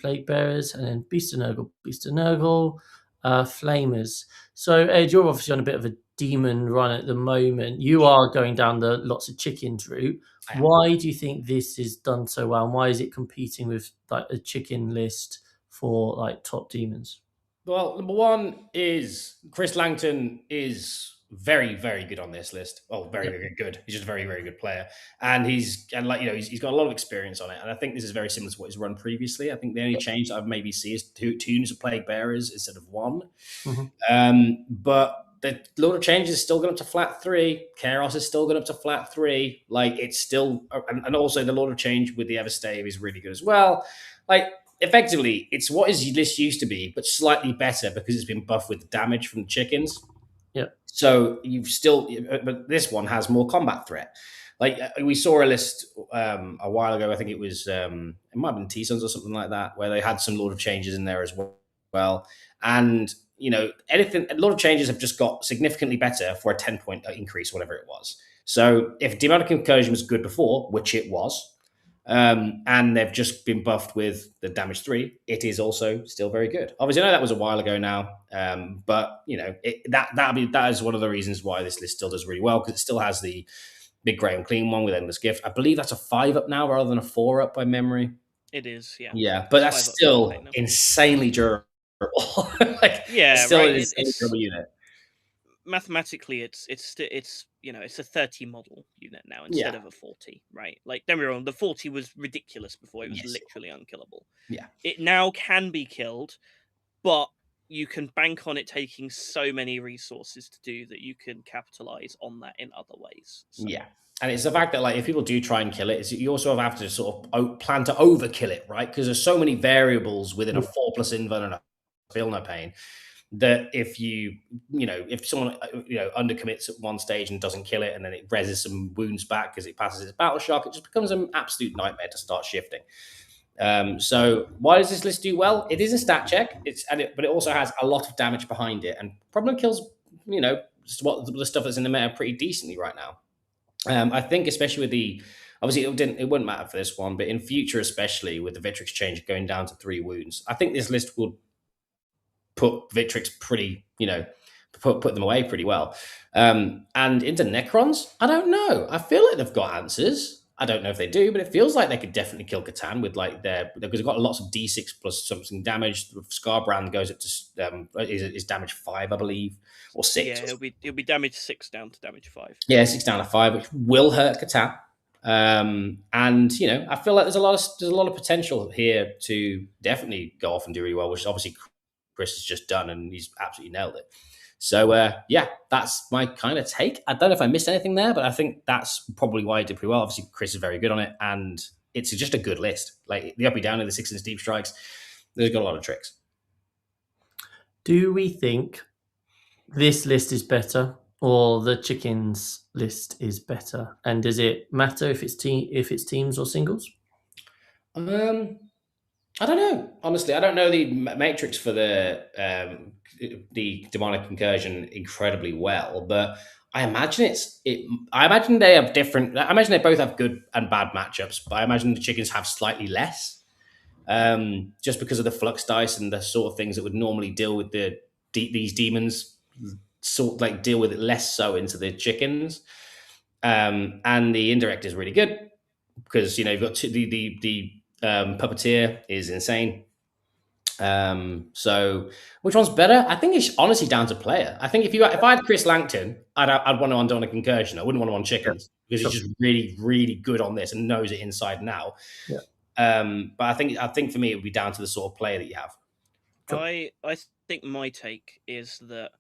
and then Beast of Nurgle, Flamers. So Ed, you're obviously on a bit of a demon run at the moment. You are going down the lots of chickens route. Why do you think this is done so well, and why is it competing with like a chicken list for like top demons? Well, number one is Chris Langton is very, very good on this list. Oh, very, very good. He's just a very, very good player, and he's got a lot of experience on it. And I think this is very similar to what he's run previously. I think the only change that I've maybe seen is two units of Plague Bearers instead of one. Mm-hmm. But the Lord of Change is still going up to flat 3. Chaos is still going up to flat 3. Like it's still, and also the Lord of Change with the Everstave is really good as well. Like effectively, it's what his list used to be, but slightly better because it's been buffed with the damage from the chickens. Yeah. So you've still, but this one has more combat threat. Like we saw a list a while ago. I think it was it might have been T-Sons or something like that, where they had some Lord of Changes in there as well. And a lot of changes have just got significantly better for a 10-point increase, whatever it was. So if Demonic Incursion was good before, which it was, and they've just been buffed with the damage 3, it is also still very good. Obviously, I know that was a while ago now, but that is one of the reasons why this list still does really well, because it still has the big Grey and Clean one with Endless Gift. I believe that's a 5-up now rather than a 4-up by memory. It is, yeah. Yeah, but that's still insanely durable. It's a durable unit. Mathematically, it's a 30 model unit now instead of a 40, right? Like, don't be wrong, the 40 was ridiculous before; it was literally unkillable. Yeah, it now can be killed, but you can bank on it taking so many resources to do that you can capitalize on that in other ways. So. Yeah. And it's the fact that, like, if people do try and kill it, you also have to sort of plan to overkill it, right? Because there's so many variables within a 4+ invuln and a feel no pain that if if someone undercommits at one stage and doesn't kill it, and then it reses some wounds back because it passes its battle shock, it just becomes an absolute nightmare to start shifting. So why does this list do well? It is a stat check, but it also has a lot of damage behind it, and problem kills the stuff that's in the meta pretty decently right now. I think especially with obviously it wouldn't matter for this one, but in future, especially with the Victrix change going down to 3 wounds, I think this list will put Victrix pretty, put them away pretty well. And into Necrons, I don't know. I feel like they've got answers. I don't know if they do, but it feels like they could definitely kill Catan with like because they've got lots of D6 plus something damage. Scarbrand goes up to is damage 5, I believe, or 6. Yeah, he'll be damage 6 down to damage 5. Yeah, 6 down to 5, which will hurt Catan. And I feel like there's a lot of potential here to definitely go off and do really well, which obviously Chris has just done, and he's absolutely nailed it. So yeah, that's my kind of take. I don't know if I missed anything there, but I think that's probably why he did pretty well. Obviously, Chris is very good on it, and it's just a good list. Like the uppy downy, the 6-inch deep strikes, there's got a lot of tricks. Do we think this list is better, or the chickens list is better? And does it matter if it's teams or singles? I don't know. Honestly, I don't know the matrix for the demonic incursion incredibly well, but I imagine I imagine they have different. I imagine they both have good and bad matchups, but I imagine the chickens have slightly less, just because of the flux dice and the sort of things that would normally deal with these demons. Sort of like deal with it less so into the chickens, and the indirect is really good because you've got the puppeteer is insane. So which one's better? I think it's honestly down to player. I think if I had Chris Langton, I'd want to on a concursion. I wouldn't want him on chickens because he's just really, really good on this and knows it inside and out. Yeah. But I think for me it would be down to the sort of player that you have. I think my take is that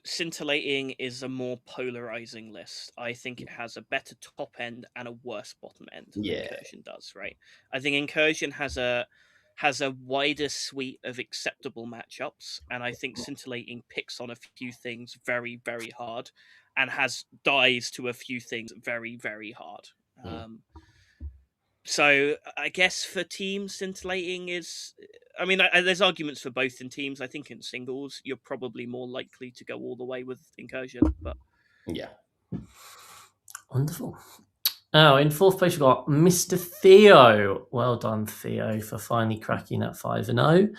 Scintillating is a more polarizing list. I think it has a better top end and a worse bottom end than Incursion does, right? I think Incursion has a wider suite of acceptable matchups, and I think Scintillating picks on a few things very, very hard and has dies to a few things very, very hard. So I guess for teams, Scintillating is... I mean, there's arguments for both in teams. I think in singles, you're probably more likely to go all the way with Incursion. But yeah. Wonderful. Oh, in fourth place, we've got Mr. Theo. Well done, Theo, for finally cracking that 5-0.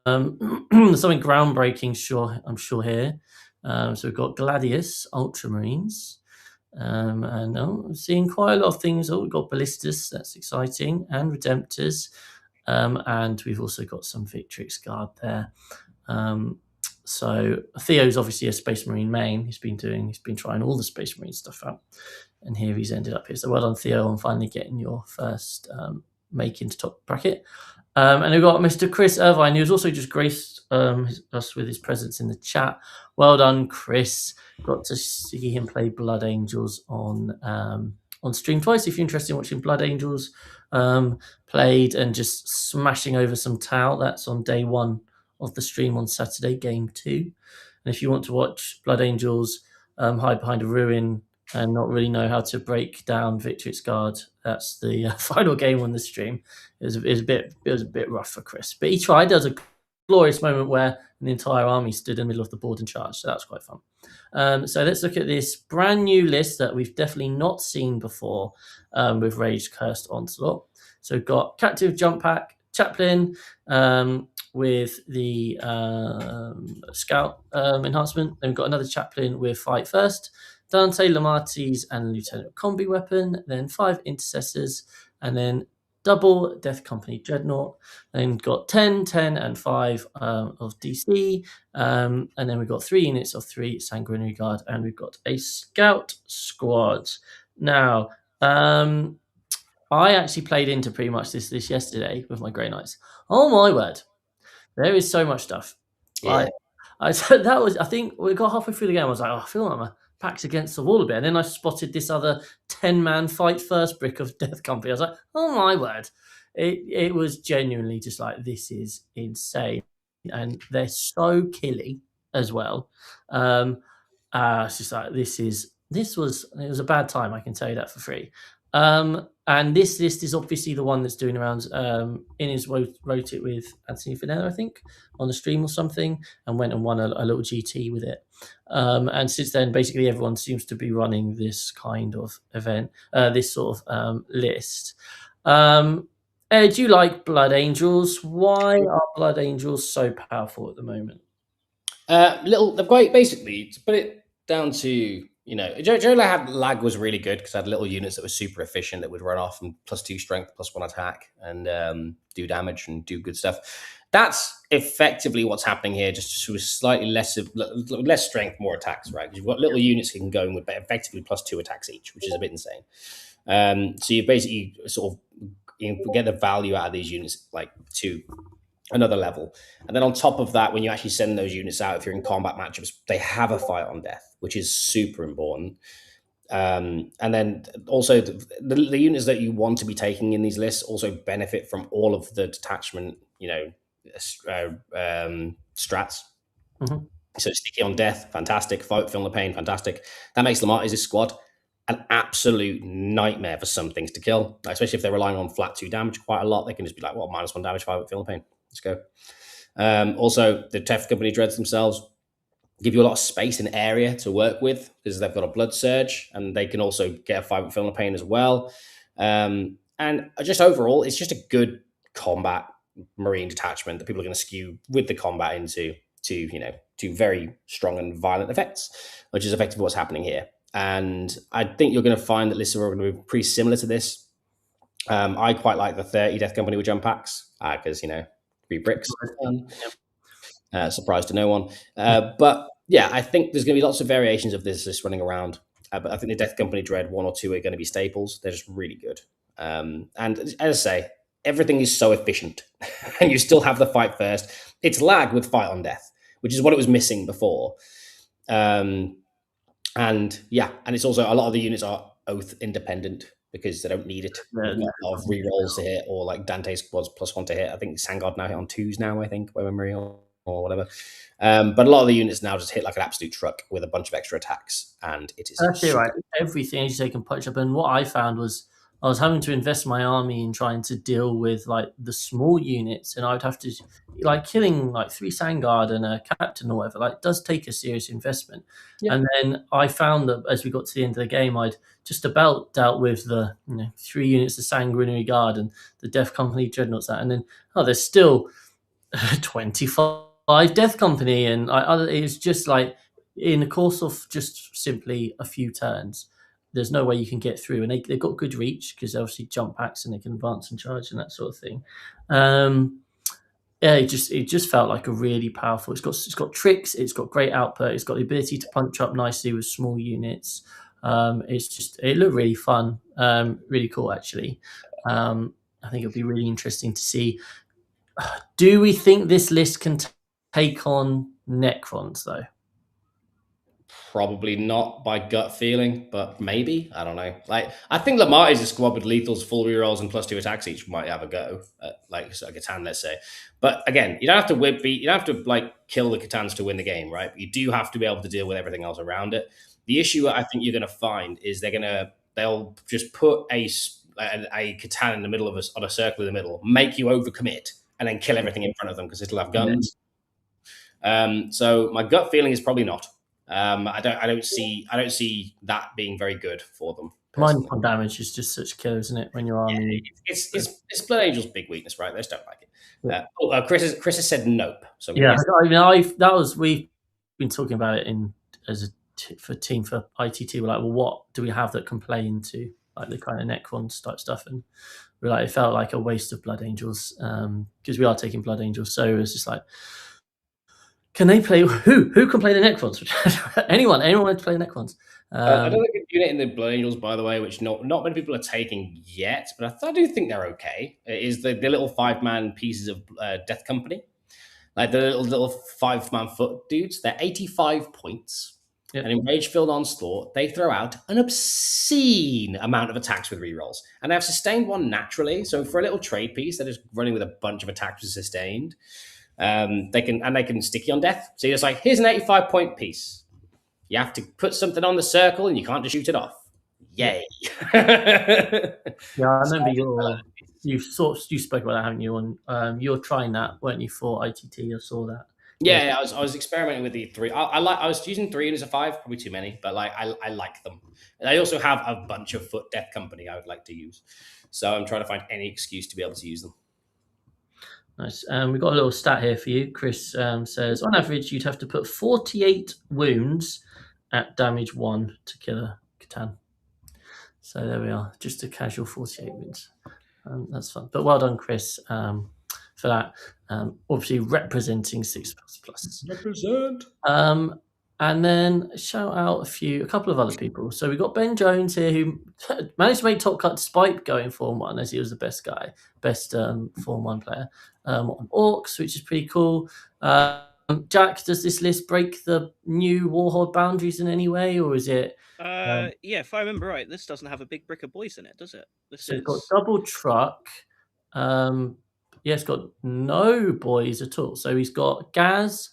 Something groundbreaking, I'm sure, here. So we've got Gladius, Ultramarines. And I'm seeing quite a lot of things. We've got Ballistas, that's exciting, and Redemptors. And we've also got some Victrix Guard there. So Theo's obviously a Space Marine main. He's been trying all the Space Marine stuff out, and here he's ended up here. So well done, Theo, on finally getting your first make into top bracket. And we've got Mr. Chris Irvine, who's also just graced us with his presence in the chat. Well done, Chris. Got to see him play Blood Angels on stream twice. If you're interested in watching Blood Angels played and just smashing over some Tau, that's on day 1 of the stream on Saturday, game 2. And if you want to watch Blood Angels hide behind a ruin and not really know how to break down Victrix Guard, that's the final game on the stream. It was a bit rough for Chris, but he tried. There was a glorious moment where an entire army stood in the middle of the board and charged, so that was quite fun. So let's look at this brand new list that we've definitely not seen before with Rage Cursed Onslaught. So we've got Captive Jump Pack, Chaplain with the Scout enhancement. Then we've got another Chaplain with Fight First, Dante Lamartis and Lieutenant Combi Weapon, then 5 Intercessors, and then double Death Company Dreadnought. Then got 10, 10, and 5 of DC. And then we've got 3 units of 3 Sanguinary Guard, and we've got a Scout Squad. Now, I actually played into pretty much this yesterday with my Grey Knights. Oh my word. There is so much stuff. Yeah. I think we got halfway through the game. I was like, I feel like my back's against the wall a bit. And then I spotted this other 10-man Fight First brick of Death Company. I was like, oh my word. It was genuinely just like, this is insane. And they're so killy as well. It's just like, it was a bad time, I can tell you that for free. And this list is obviously the one that's doing around. Innes wrote it with Anthony Finella, I think, on the stream or something, and went and won a little GT with it. And since then, basically everyone seems to be running this kind of event, this sort of list. Ed, do you like Blood Angels? Why are Blood Angels so powerful at the moment? They've got basically, to put it down to Joe lag was really good because I had little units that were super efficient that would run off and +2 strength, +1 attack, and do damage and do good stuff. That's effectively what's happening here, just with slightly less strength, more attacks, right? Because you've got little units that can go in with effectively +2 attacks each, which is a bit insane. So you basically sort of get the value out of these units like to another level. And then on top of that, when you actually send those units out, if you're in combat matchups, they have a fight on death, which is super important. And then also the units that you want to be taking in these lists also benefit from all of the detachment, strats. Mm-hmm. So sticky on death, fantastic. Fight, feel the pain, fantastic. That makes Lamar squad an absolute nightmare for some things to kill, especially if they're relying on flat 2 damage quite a lot. They can just be like, well, -1 damage, 5 feel the pain. Let's go. Also, the Death Company Dreads themselves give you a lot of space and area to work with because they've got a blood surge, and they can also get a 5 feeling pain as well. And just overall, it's just a good combat marine detachment that people are going to skew with the combat into to very strong and violent effects, which is effectively what's happening here. And I think you're going to find that lists are going to be pretty similar to this. I quite like the 30 Death Company with jump packs because 3 bricks. Surprise to no one. But yeah, I think there's going to be lots of variations of this list running around. But I think the Death Company Dread 1 or 2 are going to be staples. They're just really good. And as I say, everything is so efficient, and you still have the fight first. It's lag with fight on death, which is what it was missing before. And it's also a lot of the units are oath independent because they don't need it. They've got a lot of rerolls to hit, or like Dante squads +1 to hit. I think Sangard now hit on 2s now, I think, by memory or whatever. But a lot of the units now just hit like an absolute truck with a bunch of extra attacks, and it is actually right. Everything as you say can punch up. And what I found was I was having to invest my army in trying to deal with like the small units, and I'd have to like killing like 3 Sangard and a captain or whatever. Like, does take a serious investment. Yeah. And then I found that as we got to the end of the game, I'd just about dealt with the 3 units of Sanguinary Guard and the Death Company Dreadnoughts, and then there's still 25 Death Company, and it was just like in the course of just simply a few turns, there's no way you can get through. And they've got good reach because obviously jump packs and they can advance and charge and that sort of thing. It just felt like a really powerful. It's got tricks. It's got great output. It's got the ability to punch up nicely with small units. It looked really fun, really cool actually. I think it'll be really interesting to see. Do we think this list can take on Necrons though? Probably not by gut feeling, but maybe. I don't know. Like, I think Lamar's squad with lethals, full rerolls, and +2 attacks each might have a go at like a Catan, let's say. But again, you don't have to you don't have to like kill the Catans to win the game, right? But you do have to be able to deal with everything else around it. The issue I think you're going to find is they'll just put a Catan in the middle of on a circle in the middle, make you overcommit, and then kill everything in front of them because it'll have guns. So my gut feeling is probably not. I don't see that being very good for them. Mind on damage is just such killer, isn't it? When your army, it's Blood Angel's big weakness, right? They just don't like it. Chris has said nope. So yeah, we've been talking about it for ITT. We're like, well, what do we have that can play into like the kind of Necrons type stuff? And we're like, it felt like a waste of Blood Angels because we are taking Blood Angels. So it's just like, can they play? Who can play the Necrons? anyone want to play the Necrons? Another good unit in the Blood Angels, by the way, which not many people are taking yet, but I do think they're okay. Is the little 5-man pieces of Death Company, like the little 5-man foot dudes? They're 85 points. Yep. And in Rage-Filled Onslaught, they throw out an obscene amount of attacks with rerolls, and they have sustained 1 naturally. So for a little trade piece, they're just running with a bunch of attacks with sustained. They can sticky on death. So you're just like, here's an 85-point piece. You have to put something on the circle, and you can't just shoot it off. Yay! Yeah, I remember you spoke about that, haven't you? On you're trying that, weren't you, for ITT? I saw that. Yeah, I was experimenting with the 3. I was using 3 as a 5, probably too many, but like I like them. And I also have a bunch of foot Death Company I would like to use, so I'm trying to find any excuse to be able to use them. Nice. We've got a little stat here for you. Chris says, on average, you'd have to put 48 wounds at damage 1 to Killer Catan. So there we are, just a casual 48 wins. That's fun. But well done, Chris, for that. Obviously representing 6++. Represent. And then shout out a couple of other people. So we got Ben Jones here, who managed to make top cut despite going Form 1, as he was the best Form 1 player on Orcs, which is pretty cool. Jack, does this list break the new Warhorde boundaries in any way, or is it? Yeah, if I remember right, this doesn't have a big brick of boys in it, does it? So it's got double truck. It's got no boys at all. So he's got Gaz,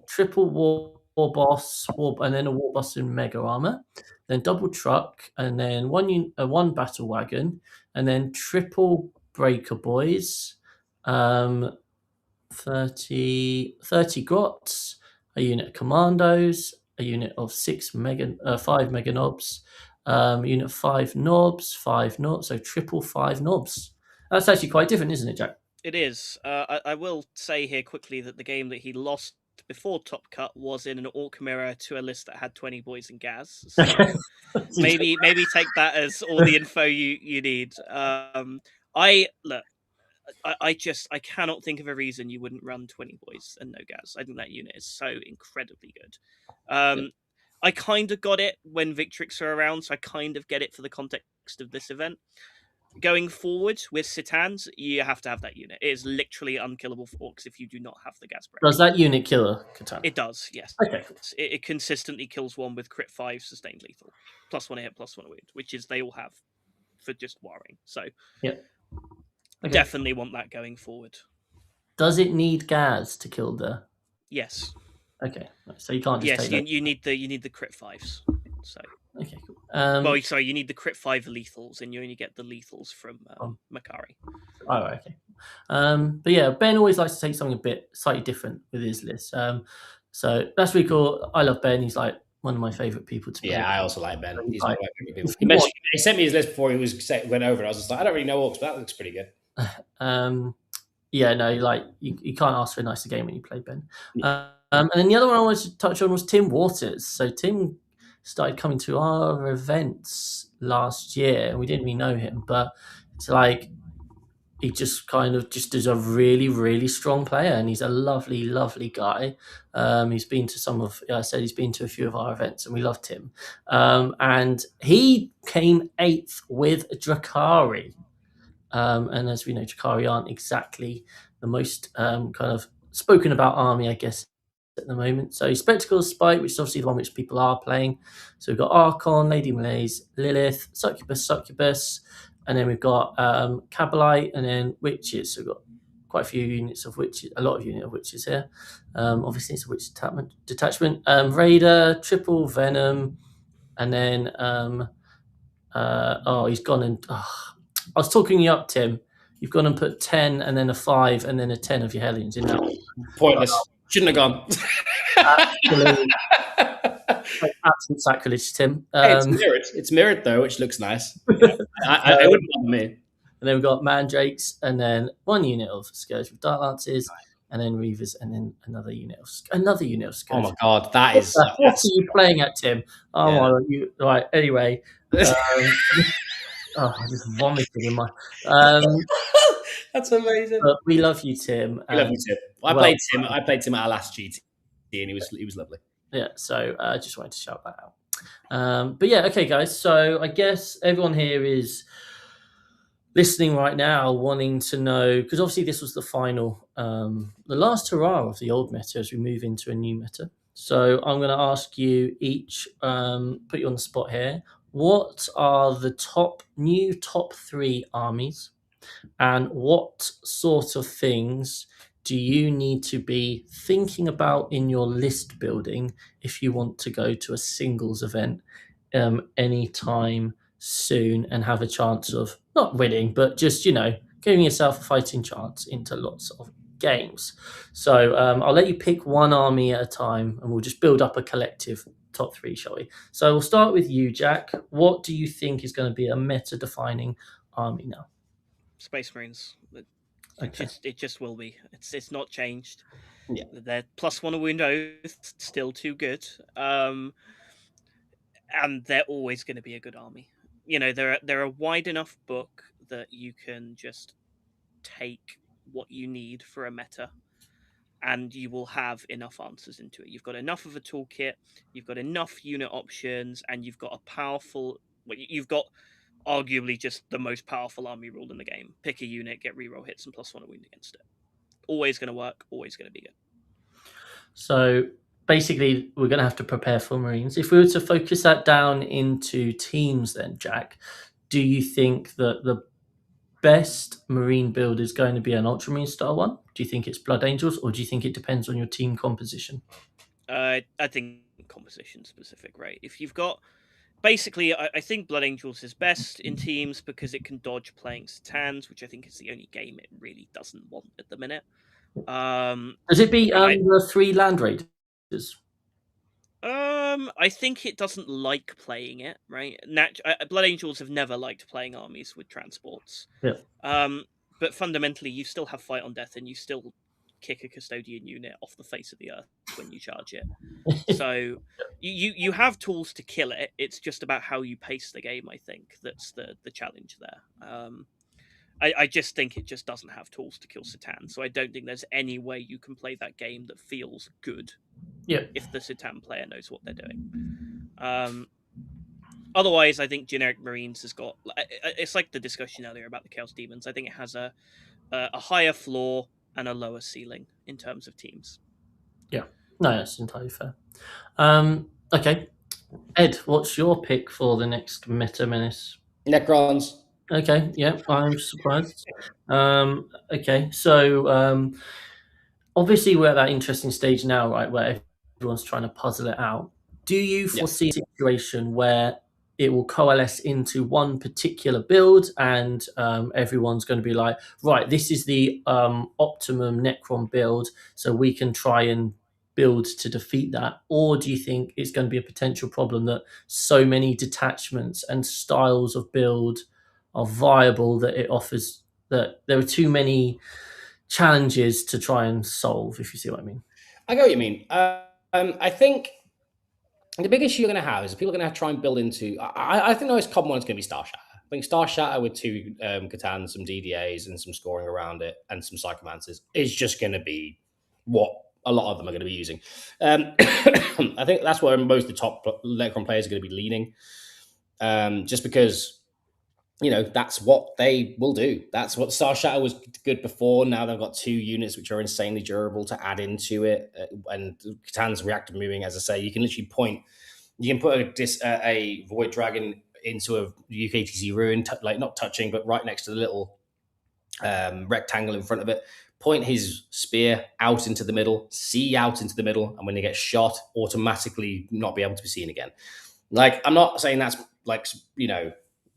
triple war boss, and then a war boss in mega armor, then double truck, and then one battle wagon, and then triple breaker boys, 30 grots, a unit of commandos, a unit of 5 mega knobs, unit of 5 knobs, 5 knobs, so triple 5 knobs. That's actually quite different, isn't it, Jack? It is. I will say here quickly that the game that he lost before Top Cut was in an Orc mirror to a list that had 20 boys and Gaz. So maybe take that as all the info you need. I cannot think of a reason you wouldn't run 20 boys and no Gaz. I think that unit is so incredibly good. I kind of got it when Victrix are around, so I kind of get it for the context of this event. Going forward with Citans, you have to have that unit. It is literally unkillable for Orcs if you do not have the Gas break. Does that unit kill a Catan? It does, yes. Okay. It consistently kills one with crit 5 sustained lethal. +1 hit, +1 wound, which is they all have for just warring. So definitely want that going forward. Does it need Gaz to kill the? Yes. Okay, so you can't just take that. you need the crit 5s. So okay, cool. You need the crit 5 lethals, and you only get the lethals from Makari. Oh, okay. But yeah, Ben always likes to take something a bit slightly different with his list. So that's really cool. I love Ben. He's like one of my favorite people to play. Yeah, I also like Ben. He's one of my favorite people. He sent me his list before he went over, and I was just like, I don't really know Orcs, but that looks pretty good. Yeah, no, you can't ask for a nicer game when you play Ben. And then the other one I wanted to touch on was Tim Waters. So Tim started coming to our events last year, and we didn't really know him, but it's like he just is a really, really strong player, and he's a lovely, lovely guy. He's been to he's been to a few of our events, and we loved him. And he came 8th with Drakari. And as we know, Drakari aren't exactly the most kind of spoken about army, I guess, at the moment. So Spectacles, Spike, which is obviously the one which people are playing. So we've got Archon, Lady Malaise, Lilith, Succubus, and then we've got Kabalite, and then Witches. So we've got quite a few units of Witches, a lot of units of Witches here. Obviously, it's a Witch detachment. Raider, Triple Venom, and then he's gone and... I was talking you up, Tim. You've gone and put 10 and then a 5 and then a 10 of your Hellions in that one. Pointless. Shouldn't have gone. Absolute sacrilege, Tim. It's mirrored though, which looks nice. I wouldn't bother me. And then we've got Mandrakes, and then one unit of Scourge with Dark Lances, and then Reavers, and then another unit of Scourge. Oh my god, that is. What are you playing at, Tim? Oh my god, right. Anyway. I just vomited in my. That's amazing. But we love you, Tim. We love you, Tim. I played Tim at our last GT, and he was lovely. Yeah, so I just wanted to shout that out. But yeah, okay, guys. So I guess everyone here is listening right now, wanting to know, because obviously this was the final, the last hurrah of the old meta as we move into a new meta. So I'm going to ask you each, put you on the spot here. What are the top 3 armies, and what sort of things do you need to be thinking about in your list building if you want to go to a singles event anytime soon and have a chance of not winning, but just, giving yourself a fighting chance into lots of games? So I'll let you pick one army at a time, and we'll just build up a collective top 3, shall we? So we'll start with you, Jack. What do you think is going to be a meta-defining army now? Space Marines. Okay. It just will be. It's not changed. Yeah. They're +1 wound oath, still too good. and they're always going to be a good army. You know, they're a wide enough book that you can just take what you need for a meta, and you will have enough answers into it. You've got enough of a toolkit, you've got enough unit options, and you've got a powerful. Well, you've got arguably just the most powerful army rule in the game. Pick a unit, get reroll hits, and +1 a wound against it. Always going to work. Always going to be good. So basically, we're going to have to prepare for Marines. If we were to focus that down into teams, then Jack, do you think that the best Marine build is going to be an Ultramarine style one? Do you think it's Blood Angels, or do you think it depends on your team composition? I think composition specific, right? If you've got basically, I think Blood Angels is best in teams because it can dodge playing Satans, which I think is the only game it really doesn't want at the minute. Does it beat the 3 Land Raiders? I think it doesn't like playing it, right? Blood Angels have never liked playing armies with transports. Yeah. But fundamentally, you still have fight on death, and you still kick a custodian unit off the face of the earth when you charge it. So you have tools to kill it. It's just about how you pace the game. I think that's the challenge there. I just think it just doesn't have tools to kill Satan. So I don't think there's any way you can play that game that feels good. Yeah. If the Satan player knows what they're doing. Otherwise, I think generic Marines has got. It's like the discussion earlier about the Chaos Demons. I think it has a higher floor and a lower ceiling in terms of teams. Yeah, no, that's entirely fair. Okay, Ed, what's your pick for the next Meta Menace? Necrons. Okay, yeah, I'm surprised. Okay, so obviously we're at that interesting stage now, right, where everyone's trying to puzzle it out. Do you foresee a situation where it will coalesce into one particular build and everyone's going to be like, right, this is the optimum Necron build, so we can try and build to defeat that? Or do you think it's going to be a potential problem that so many detachments and styles of build are viable that it offers, that there are too many challenges to try and solve, if you see what I mean? I get what you mean. I think the big issue you're going to have is people are going to try and build into. I think the most common one is going to be Star Shatter. I think Star Shatter with 2 Catan, some DDAs, and some scoring around it, and some Psychomancers is just going to be what a lot of them are going to be using. I think that's where most of the top Necron players are going to be leaning, just because, you know, that's what they will do. That's what Star Shatter was good before. Now they've got 2 units which are insanely durable to add into it. And Catan's reactive moving, as I say, you can literally point, you can put a Void Dragon into a UKTC ruin, like not touching, but right next to the little rectangle in front of it. Point his spear out into the middle, see out into the middle, and when he gets shot, automatically not be able to be seen again. Like, I'm not saying that's like, you know,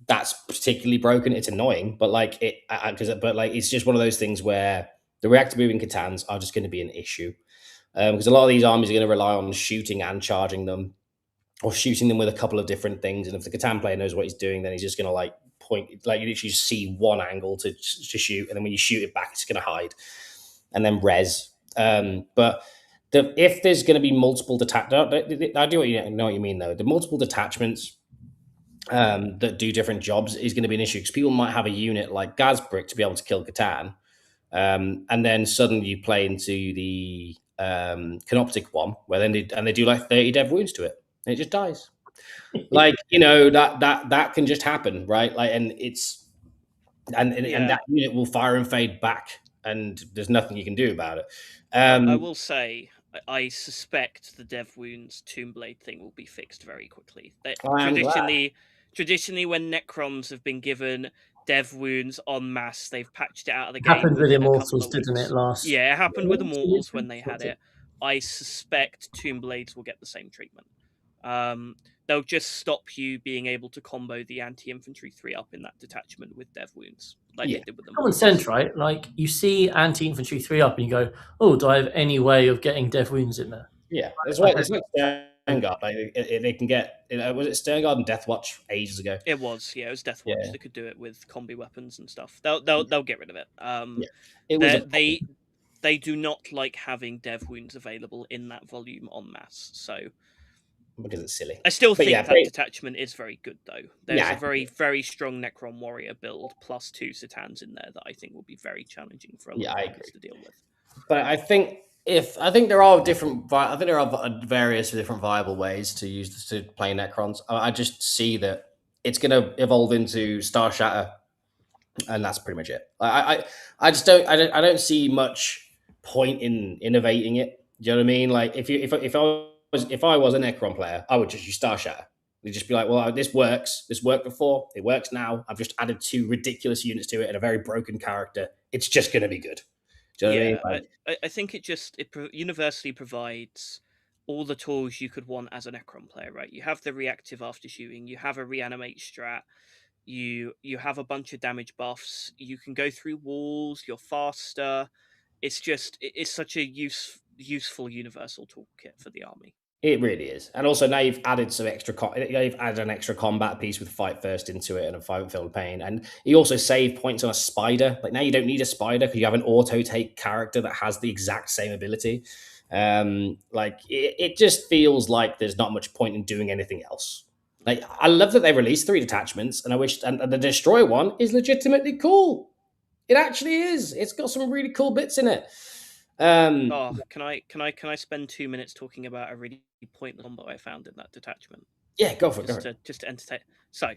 that's particularly broken. It's annoying, but like it's just one of those things where the reactive moving Catans are just going to be an issue, because a lot of these armies are going to rely on shooting and charging them, or shooting them with a couple of different things. And if the Catan player knows what he's doing, then he's just going to like point, like you literally see one angle to shoot, and then when you shoot it back, it's going to hide and then res. But if there's going to be multiple I do know what you mean though. The multiple detachments that do different jobs is going to be an issue, because people might have a unit like Gazbrick to be able to kill Catan, and then suddenly you play into the Canoptic one where then they do like 30 dev wounds to it and it just dies. Like, you know, that can just happen, right? Like, and it's and that unit will fire and fade back, and there's nothing you can do about it. I will say, I suspect the dev wounds Tombblade thing will be fixed very quickly. Traditionally, when Necrons have been given dev wounds en masse, they've patched it out of the game. Happened with Immortals, didn't it? Last. Yeah, it happened with Immortals when they had it. I suspect Tombblades will get the same treatment. They'll just stop you being able to combo the anti-infantry 3-up in that detachment with dev wounds, like they did with them. Common sense, right? Like, you see anti-infantry 3-up and you go, oh, do I have any way of getting dev wounds in there? Yeah, that's why it's like Sternguard. Like, they can get, was it Sternguard and Deathwatch ages ago? It was, it was Deathwatch. Yeah. They could do it with combi weapons and stuff. They'll get rid of it. They do not like having dev wounds available in that volume en masse. So because it's silly. I still But think yeah, that detachment is very good, though. There's Yeah. a very, very strong Necron warrior build plus 2 Satans in there that I think will be very challenging for a lot Yeah, of I players agree. to deal with. But I think there are various different viable ways to use to play Necrons. I just see that it's going to evolve into Star Shatter, and that's pretty much it. I just don't see much point in innovating it. Do you know what I mean? Like if I was a Necron player, I would just use Star Shatter. You'd just be like, well, this works. This worked before. It works now. I've just added 2 ridiculous units to it and a very broken character. It's just going to be good. Do you know what I mean? Like, I think it universally provides all the tools you could want as a Necron player, right? You have the reactive after shooting, you have a reanimate strat, you have a bunch of damage buffs, you can go through walls, you're faster. It's such a useful universal toolkit for the army. It really is, and also now you've added some extra. You've added an extra combat piece with fight first into it and a fight filled pain, and you also save points on a spider. Like now you don't need a spider because you have an auto take character that has the exact same ability. It just feels like there's not much point in doing anything else. Like I love that they released 3 detachments, and I wish and the destroy one is legitimately cool. It actually is. It's got some really cool bits in it. Can I spend 2 minutes talking about a really pointless combo I found in that detachment? Yeah, go for it. Just to entertain. So,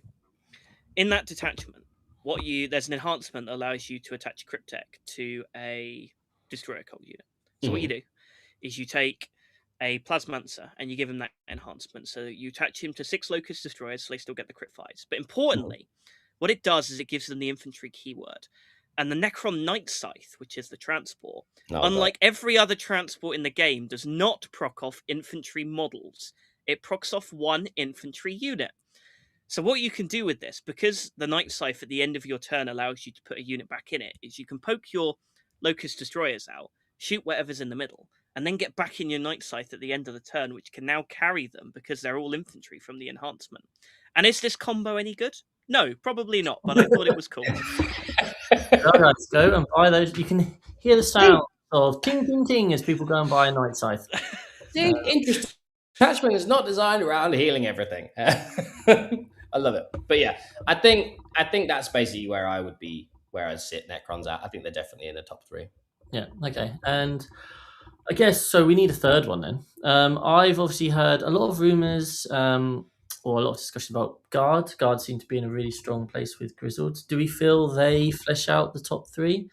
in that detachment, there's an enhancement that allows you to attach Cryptek to a destroyer cult unit. So what you do is you take a Plasmancer and you give him that enhancement. So you attach him to 6 Locust destroyers, so they still get the crit fights. But importantly, what it does is it gives them the infantry keyword. And the Necron Night Scythe, which is the transport, unlike every other transport in the game, does not proc off infantry models. It procs off 1 infantry unit. So what you can do with this, because the Night Scythe at the end of your turn allows you to put a unit back in it, is you can poke your Locust destroyers out, shoot whatever's in the middle, and then get back in your Night Scythe at the end of the turn, which can now carry them because they're all infantry from the enhancement. And is this combo any good? No, probably not, but I thought it was cool. Let's go and buy those. You can hear the sound of ting ting ting as people go and buy a Night Scythe. Interesting. Attachment is not designed around healing everything. I love it. But yeah, I think that's basically where I'd sit Necrons at. I think they're definitely in the top 3. Yeah, okay. And I guess so we need a third one then. I've obviously heard a lot of rumours or a lot of discussion about Guard. Guard seem to be in a really strong place with Grizzled. Do we feel they flesh out the top 3?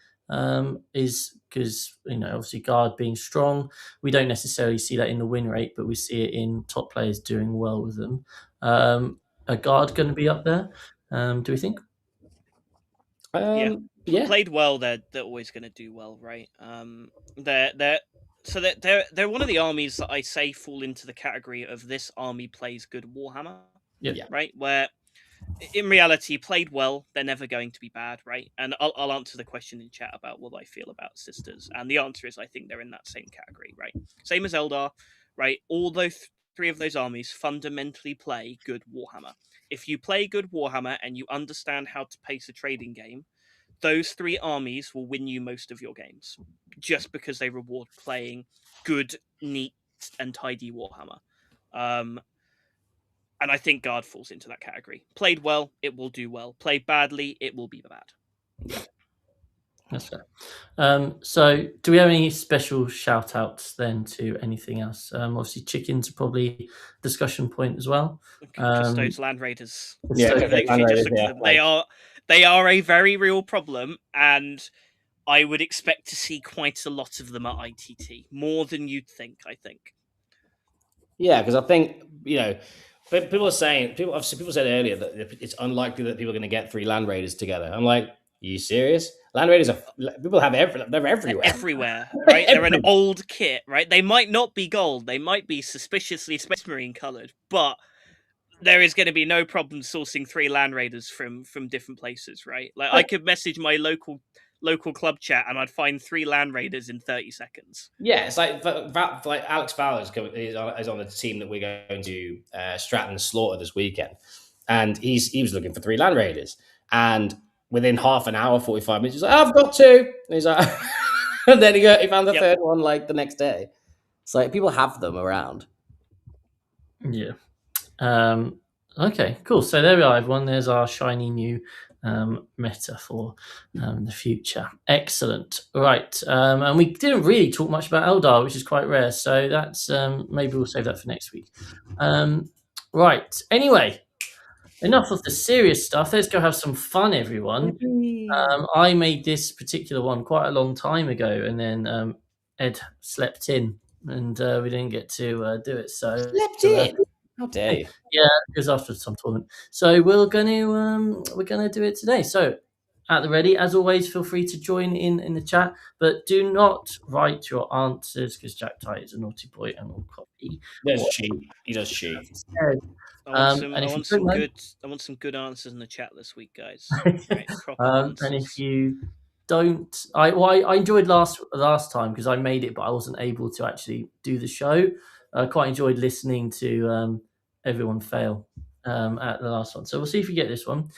Is because obviously Guard being strong, we don't necessarily see that in the win rate, but we see it in top players doing well with them. A Guard going to be up there? Do we think? Yeah. Played well, they're always going to do well, right? They're one of the armies that I say fall into the category of this army plays good Warhammer. Yeah. Right, where in reality, played well, they're never going to be bad, right? And I'll answer the question in chat about what I feel about Sisters, and the answer is I think they're in that same category, right? Same as Eldar, right? All those 3 of those armies fundamentally play good Warhammer. If you play good Warhammer and you understand how to pace a trading game, those 3 armies will win you most of your games, just because they reward playing good, neat, and tidy Warhammer. And I think Guard falls into that category. Played well, it will do well. Played badly, it will be bad. Yeah. That's fair. So do we have any special shout outs then to anything else? Obviously chickens are probably a discussion point as well. Custodes Land Raiders. Yeah, they are a very real problem, and I would expect to see quite a lot of them at ITT. More than you'd think, I think. Yeah, because I think, people said earlier that it's unlikely that people are going to get 3 Land Raiders together. I'm like, are you serious? Land Raiders they're everywhere. Everywhere, right? They're an old kit, right? They might not be gold. They might be suspiciously space marine colored, but there is going to be no problem sourcing 3 Land Raiders from different places, right? Like I could message my local club chat and I'd find 3 Land Raiders in 30 seconds. Yeah, it's like Alex Fowler is on the team that we're going to Stratton Slaughter this weekend, and he was looking for 3 Land Raiders, and within half an hour, 45 minutes, he's like, I've got 2. And he's like, and then he found the third one like the next day. It's like people have them around. Yeah. Okay, cool. So there we are, everyone. There's our shiny new meta for the future. Excellent. Right. And we didn't really talk much about Eldar, which is quite rare. So that's maybe we'll save that for next week. Right. Anyway, enough of the serious stuff. Let's go have some fun, everyone. I made this particular one quite a long time ago, and then Ed slept in, and we didn't get to do it. So Slept in. How dare you? yeah, it was after some tournament. So we're gonna do it today. So at the ready, as always, feel free to join in the chat, but do not write your answers because Jack Tite is a naughty boy and will copy. He does cheat. He does cheat. I want And if you don't know, I want some good answers in the chat this week, guys. Right, proper answers. and if you don't, I enjoyed last time because I made it, but I wasn't able to actually do the show. I quite enjoyed listening to everyone fail at the last one. So we'll see if you get this one.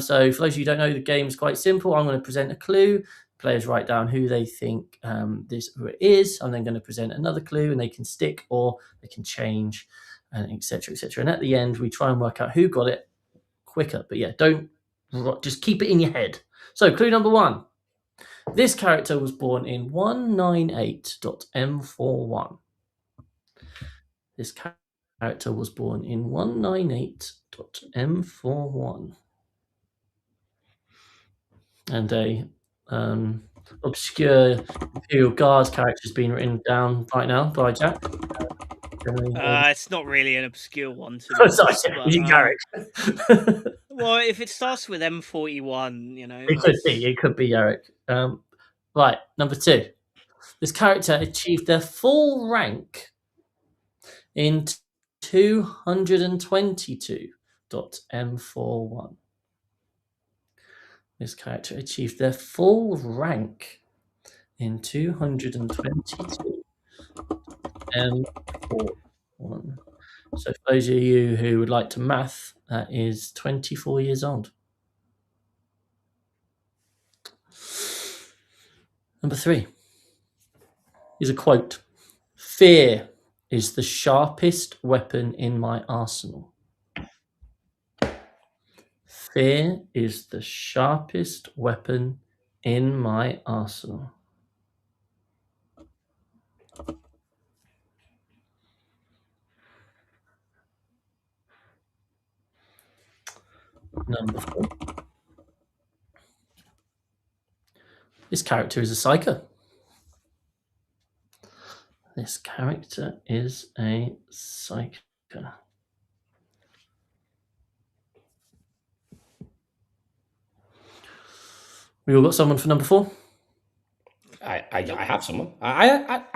So for those of you who don't know, the game is quite simple. I'm going to present a clue. Players write down who they think who it is. I'm then going to present another clue, and they can stick or they can change, and etc. etc. And at the end, we try and work out who got it quicker. But yeah, don't just keep it in your head. So clue number 1. This character was born in 198.m41. This character was born in 198.m41. And a obscure Imperial Guard character has been written down right now by Jack. It's not really an obscure one to me. Well, if it starts with M41, you know. It could be Yarrick. Right, number 2. This character achieved their full rank in 222.m41. This character achieved their full rank in 222.m41. So for those of you who would like to math, that is 24 years old. Number 3 is a quote. Fear is the sharpest weapon in my arsenal. Fear is the sharpest weapon in my arsenal. Number 4. This character is a psyker. This character is a psyker. We all got someone for number 4? I have someone. I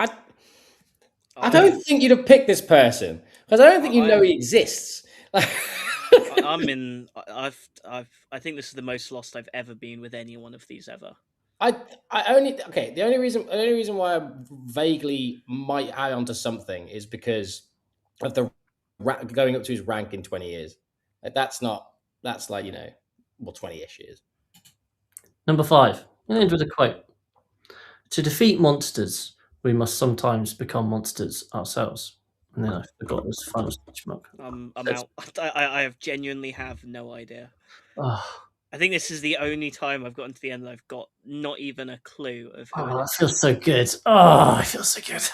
don't think you'd have picked this person because I don't think you know he exists. I think this is the most lost I've ever been with any one of these ever. The only reason why I vaguely might add on to something is because of the going up to his rank in 20 years. That's like, 20-ish years. Number 5. We'll end with a quote. To defeat monsters, we must sometimes become monsters ourselves. And then I forgot this final speech mark. I'm out. I genuinely have no idea. Oh. I think this is the only time I've gotten to the end that I've got not even a clue of who it is. It feels so good. Oh, it feels so good.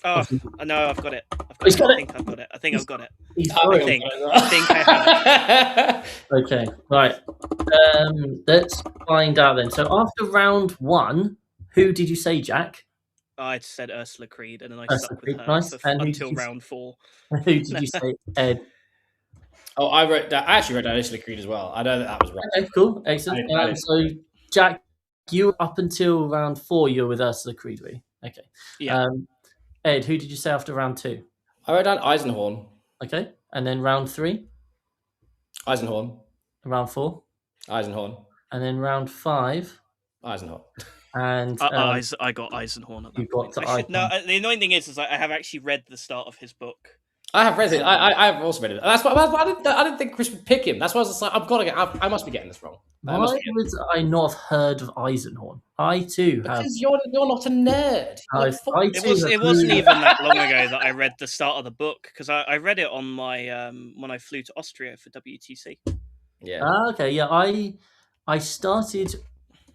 Oh, no, I've got it. I think I've got it. I think I've got it. I think I have it. Okay, right. Let's find out then. So after round 1, who did you say, Jack? I said Ursula Creed, and then I stuck with her until round 4. Who did you say, Ed? Oh, I actually wrote down Ursula Creed as well. I know that was right. Okay, cool, excellent. So, Jack, you up until round 4, you're with Ursula Creed, were you? Okay. Yeah. Ed, who did you say after round 2? I wrote down Eisenhorn. Okay, and then round 3? Eisenhorn. Round 4? Eisenhorn. And then round 5? Eisenhorn. And I got Eisenhorn at that point. No, the annoying thing is I have actually read the start of his book. I have read it. I have also read it. That's why I didn't think Chris would pick him. That's why I was just like, I've got to get. I must be getting this wrong. Why would I not have heard of Eisenhorn? I too have. Because you're not a nerd. It wasn't even that long ago that I read the start of the book, because I read it on my when I flew to Austria for WTC. Yeah. Okay. Yeah. I started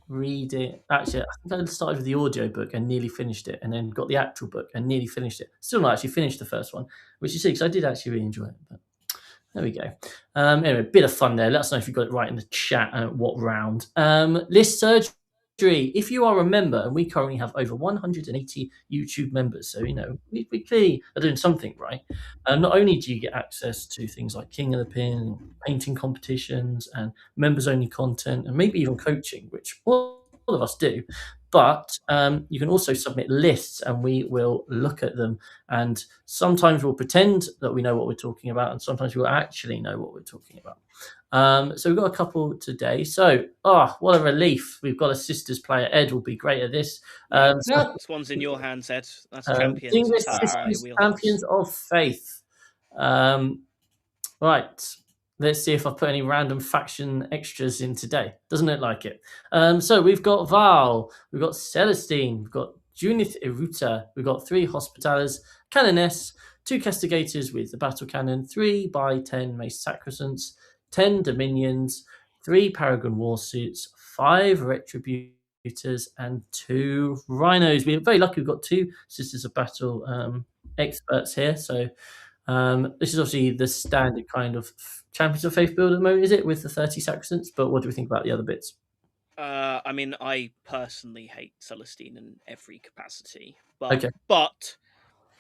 reading. Actually, I think I started with the audiobook and nearly finished it, and then got the actual book and nearly finished it. Still not actually finished the first one, which you see, because I did actually really enjoy it. But there we go. Anyway, a bit of fun there. Let us know if you got it right in the chat and what round. List surgery. If you are a member, and we currently have over 180 YouTube members, so we clearly are doing something right. Not only do you get access to things like King of the Pin, painting competitions, and members-only content, and maybe even coaching, which all of us do, but you can also submit lists, and we will look at them. And sometimes we'll pretend that we know what we're talking about, and sometimes we'll actually know what we're talking about. So we've got a couple today. So, what a relief. We've got a sisters player. Ed will be great at this. This one's in your hands, Ed. That's champions. English sisters champions of faith. Right. Let's see if I put any random faction extras in today. Doesn't look like it. So we've got Val, we've got Celestine, we've got Junith Iruta, we've got 3 Hospitalers, Canoness, 2 Castigators with the Battle Cannon, 3 by 10 Mace Sacrosants, 10 Dominions, 3 Paragon Warsuits, 5 Retributors, and 2 Rhinos. We're very lucky we've got 2 Sisters of Battle experts here. So this is obviously the standard kind of Champions of Faith build at the moment, is it, with the 30 Sacrosants? But what do we think about the other bits? I mean, I personally hate Celestine in every capacity, but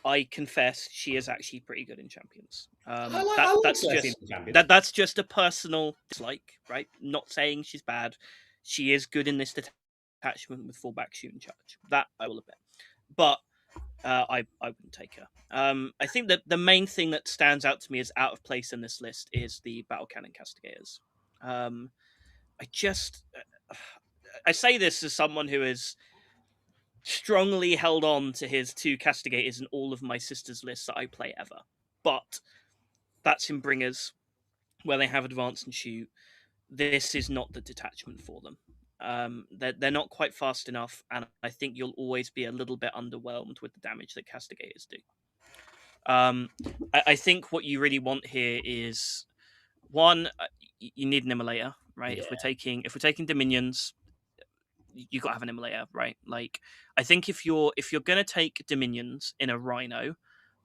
I confess she is actually pretty good in Champions. That's just a personal dislike, right? Not saying she's bad. She is good in this detachment with fullback shooting charge. That I will admit, but I wouldn't take her. I think that the main thing that stands out to me as out of place in this list is the Battle Cannon Castigators. I say this as someone who has strongly held on to his 2 Castigators in all of my sisters' lists that I play ever. But that's in Bringers, where they have advance and shoot. This is not the detachment for them. They're not quite fast enough, and I think you'll always be a little bit underwhelmed with the damage that Castigators do. I think what you really want here is, one, you need an immolator, right? Yeah. If we're taking Dominions, you got to have an immolator, right? Like, I think if you're gonna take Dominions in a Rhino,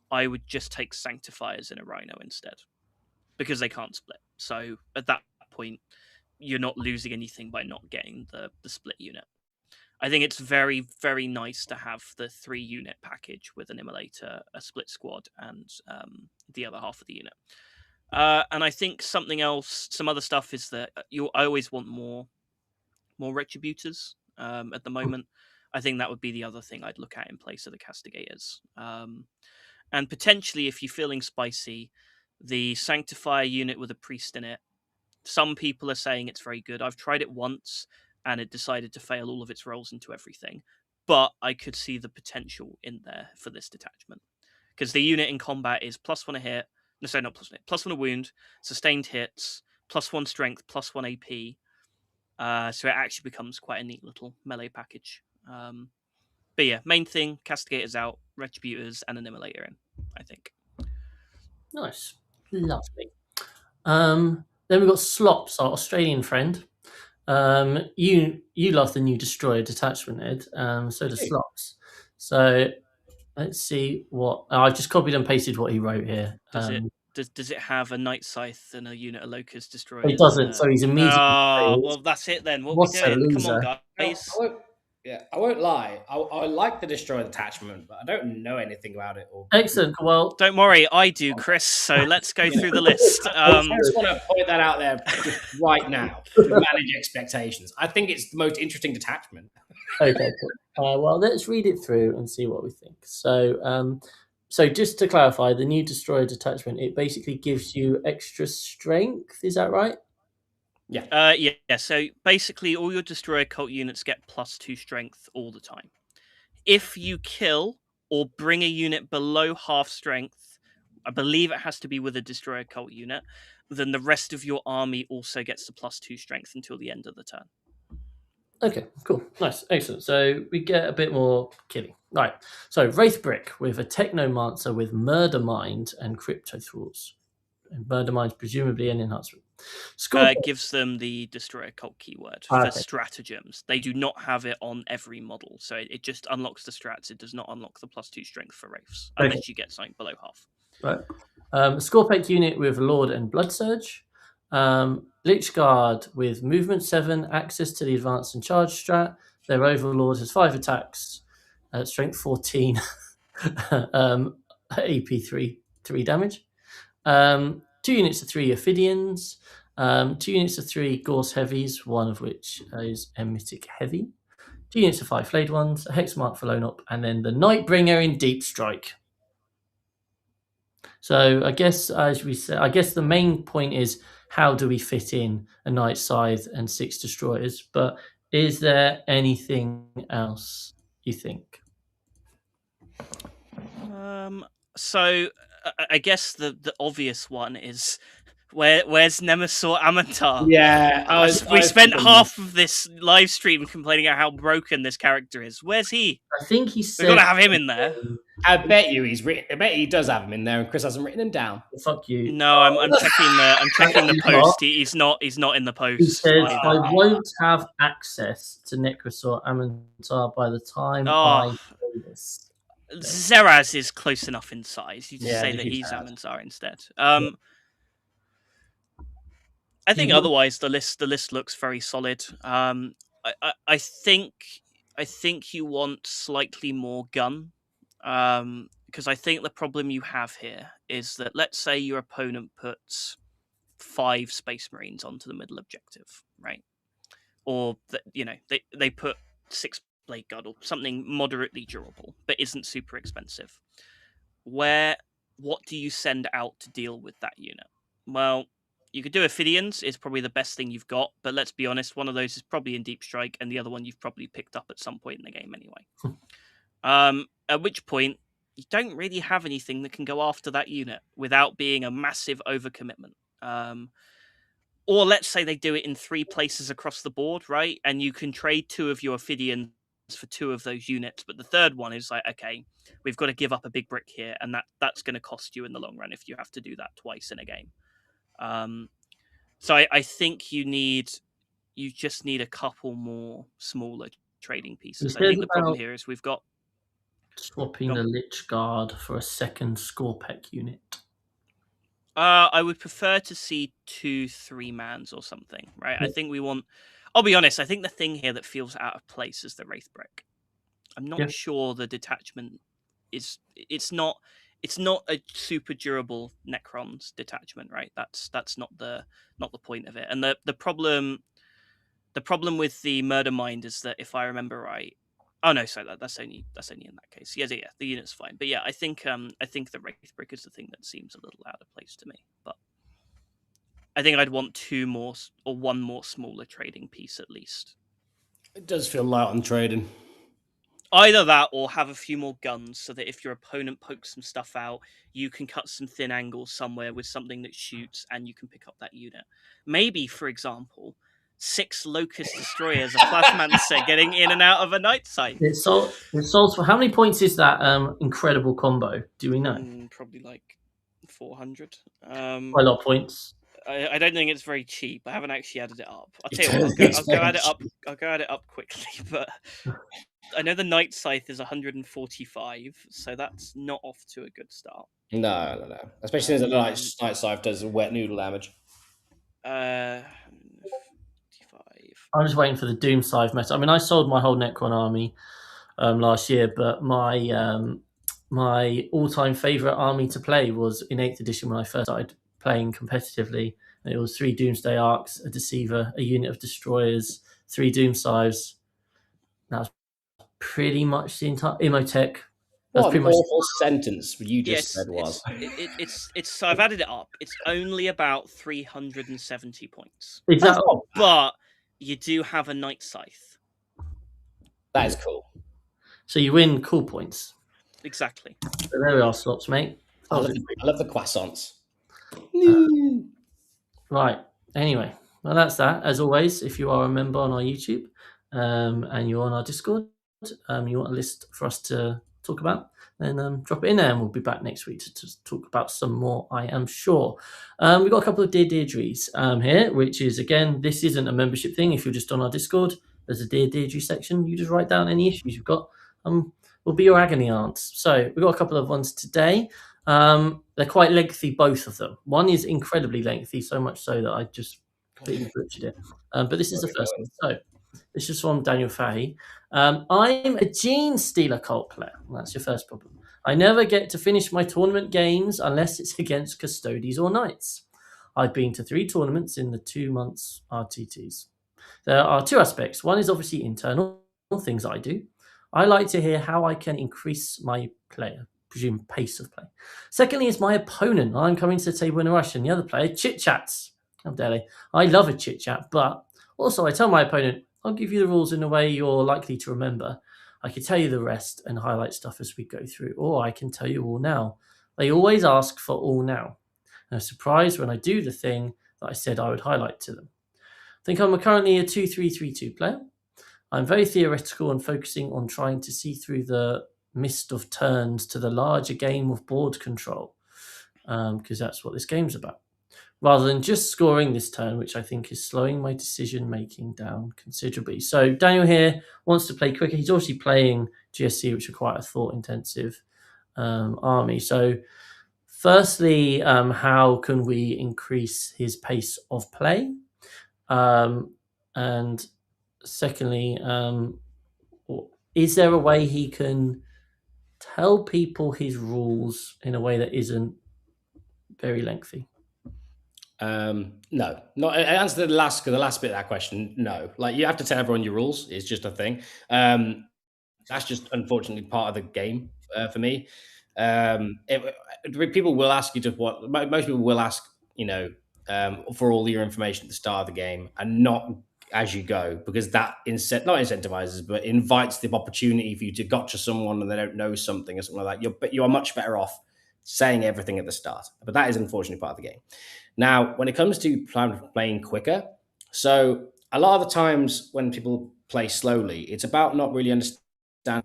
I would just take Sanctifiers in a Rhino instead, because they can't split. So at that point, you're not losing anything by not getting the split unit. I think it's very, very nice to have the 3 unit package with an immolator, a split squad, and the other half of the unit. And I think some other stuff is that I always want more Retributors at the moment. I think that would be the other thing I'd look at in place of the Castigators. And potentially, if you're feeling spicy, the Sanctifier unit with a priest in it. Some people are saying it's very good. I've tried it once, and it decided to fail all of its rolls into everything. But I could see the potential in there for this detachment. Because the unit in combat is +1 a hit. No, sorry, not +1 a hit. +1 a wound, sustained hits, +1 strength, +1 AP. So it actually becomes quite a neat little melee package. But yeah, main thing, Castigators out, Retributors, and an immolator in, I think. Nice. Lovely. Then we've got Slops, our Australian friend. You love the new Destroyer detachment, Ed. So does Slops. So let's see what I've just copied and pasted what he wrote here. Does it have a Night Scythe and a unit of Locust Destroyers? It doesn't, so he's immediately. Oh, well, that's it then. What are we doing? Come on, guys. I won't lie. I like the Destroyer detachment, but I don't know anything about it. Excellent. Well, don't worry, I do, Chris. So let's go through the list. I just want to point that out there right now to manage expectations. I think it's the most interesting detachment. Okay, cool. Well, let's read it through and see what we think. So just to clarify, the new Destroyer detachment, it basically gives you extra strength. Is that right? Yeah. Yeah. So basically, all your Destroyer cult units get +2 strength all the time. If you kill or bring a unit below half strength I believe it has to be with a Destroyer Cult unit, then the rest of your army also gets the +2 strength until the end of the turn. Okay, cool. Nice. Excellent. So we get a bit more killing. Right. So Wraith Brick with a Technomancer with Murder Mind and Crypto Thoughts. And Murder Mind's presumably an enhancement. It gives them the Destroyer Cult keyword for Okay. stratagems. They do not have it on every model, so it just unlocks the strats. It does not unlock the +2 strength for Wraiths, unless you get something below half. Right. Scorpec unit with Lord and Blood Surge. Lich Guard with movement 7, access to the advanced and charge strat. Their Overlord has 5 attacks, strength 14, AP 3 damage. 2 units of 3 Ophidians. 2 units of 3 Gorse Heavies, one of which is a Mythic Heavy. 2 units of 5 Flayed Ones, a Hexmark for Lone Up, and then the Nightbringer in Deep Strike. So I guess, as we said, I guess the main point is how do we fit in a Night Scythe and 6 Destroyers? But is there anything else you think? So I guess the obvious one is where's Nemesaur Amantar? Yeah, we spent half of this live stream complaining about how broken this character is. Where's he? I think he said We've got to have him in there. I bet you he's written. I bet he does have him in there, and Chris hasn't written him down. Fuck you. No, I'm checking the post. He's not in the He post. says, either. I won't have access to Necrosaur Amantar by the time I do this. Zeraz is close enough in size. You just say that he's he's bad. Amantar instead. I think otherwise the list looks very solid. I think you want slightly more gun, because I think the problem you have here is that, let's say your opponent puts 5 Space Marines onto the middle objective, right? Or they put 6 Blade Guard or something moderately durable but isn't super expensive. What do you send out to deal with that unit? Well, you could do Ophidians, is probably the best thing you've got, but let's be honest, one of those is probably in Deep Strike, and the other one you've probably picked up at some point in the game anyway. At which point, you don't really have anything that can go after that unit without being a massive overcommitment. Or let's say they do it in 3 places across the board, right? And you can trade 2 of your Ophidians for 2 of those units, but the third one is like, okay, we've got to give up a big brick here, and that's going to cost you in the long run if you have to do that twice in a game. So I think you just need a couple more smaller trading pieces. I think the problem here is we've got swapping the Lich Guard for a second Scorpec unit. I would prefer to see 2 3-mans or something, right? I think we want. I'll be honest. I think the thing here that feels out of place is the Wraith Brick. I'm not sure the detachment is. It's not a super durable Necron's detachment, right? That's not the point of it. And the problem with the Murder Mind is that, if I remember right, oh no, sorry, that's only in that case. Yeah, the unit's fine. But yeah, I think the Wraith Brick is the thing that seems a little out of place to me. But I think I'd want 2 more or 1 more smaller trading piece at least. It does feel light on trading. Either that, or have a few more guns, so that if your opponent pokes some stuff out, you can cut some thin angles somewhere with something that shoots, and you can pick up that unit. Maybe, for example, 6 Locust Destroyers, a Flashmancer getting in and out of a Night Scythe. It solves for how many points is that incredible combo? Do we know? Probably like 400. Quite a lot of points. I don't think it's very cheap. I haven't actually added it up. I'll tell you what, I'll go add it up. I'll go add it up quickly, but I know the Night Scythe is 145, so that's not off to a good start. No. Especially as the Night Scythe does wet noodle damage. 55. I'm just waiting for the Doom Scythe meta. I mean, I sold my whole Necron army last year, but my all-time favorite army to play was in 8th edition when I first started playing competitively. And it was 3 Doomsday Arcs, a Deceiver, a unit of Destroyers, 3 Doom Scythes. That was pretty much the entire Imotech. What an awful sentence you just said was. It's so I've added it up. It's only about 370 points. Exactly. But you do have a Night Scythe. That is cool. So you win cool points. Exactly. So there we are, Slops, mate. I Oh, love the croissants. right. Anyway, well, that's that. As always, if you are a member on our YouTube and you're on our Discord, you want a list for us to talk about, then drop it in there and we'll be back next week to talk about some more, I am sure. We've got a couple of Dear Deirdres here, which is, again, this isn't a membership thing. If you're just on our Discord, there's a Dear Deirdre section. You just write down any issues you've got. We'll be your agony aunts. So we've got a couple of ones today. They're quite lengthy, both of them. One is incredibly lengthy, so much so that I just completely butchered it. But this is the first one. So this is from Daniel Fahey. I'm a Gene Stealer cult player. That's your first problem. I never get to finish my tournament games unless it's against Custodes or Knights. I've been to 3 tournaments in the 2 months RTTs. There are 2 aspects. One is obviously internal things I do. I like to hear how I can increase my player, presume pace of play. Secondly is my opponent. I'm coming to the table in a rush and the other player chit-chats. How dare they? I love a chit-chat, but also I tell my opponent, I'll give you the rules in a way you're likely to remember. I can tell you the rest and highlight stuff as we go through, or I can tell you all now. They always ask for all now. And I'm surprised when I do the thing that I said I would highlight to them. I think I'm currently a 2-3-3-2 player. I'm very theoretical and focusing on trying to see through the mist of turns to the larger game of board control, because that's what this game's about, rather than just scoring this turn, which I think is slowing my decision making down considerably. So Daniel here wants to play quicker. He's obviously playing GSC, which are quite a thought intensive army. So firstly, how can we increase his pace of play? And secondly, is there a way he can tell people his rules in a way that isn't very lengthy? No, not answer the last bit of that question. No, like you have to tell everyone your rules. It's just a thing. That's just unfortunately part of the game for me. People will ask you to what most people will ask, for all your information at the start of the game, and not as you go, because that not incentivizes, but invites the opportunity for you to gotcha someone and they don't know something or something like that. You are much better off saying everything at the start. But that is unfortunately part of the game. Now, when it comes to playing quicker, so a lot of the times when people play slowly, it's about not really understanding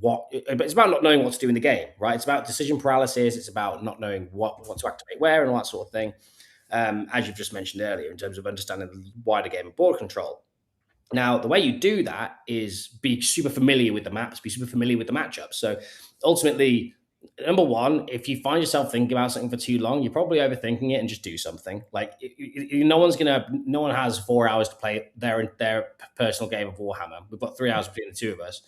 but it's about not knowing what to do in the game, right? It's about decision paralysis. It's about not knowing what to activate where and all that sort of thing. As you've just mentioned earlier, in terms of understanding the wider game of board control. Now, the way you do that is be super familiar with the maps, be super familiar with the matchups. So ultimately, number one, if you find yourself thinking about something for too long, you're probably overthinking it and just do something. Like no one has 4 hours to play their personal game of Warhammer. We've got 3 hours between the two of us.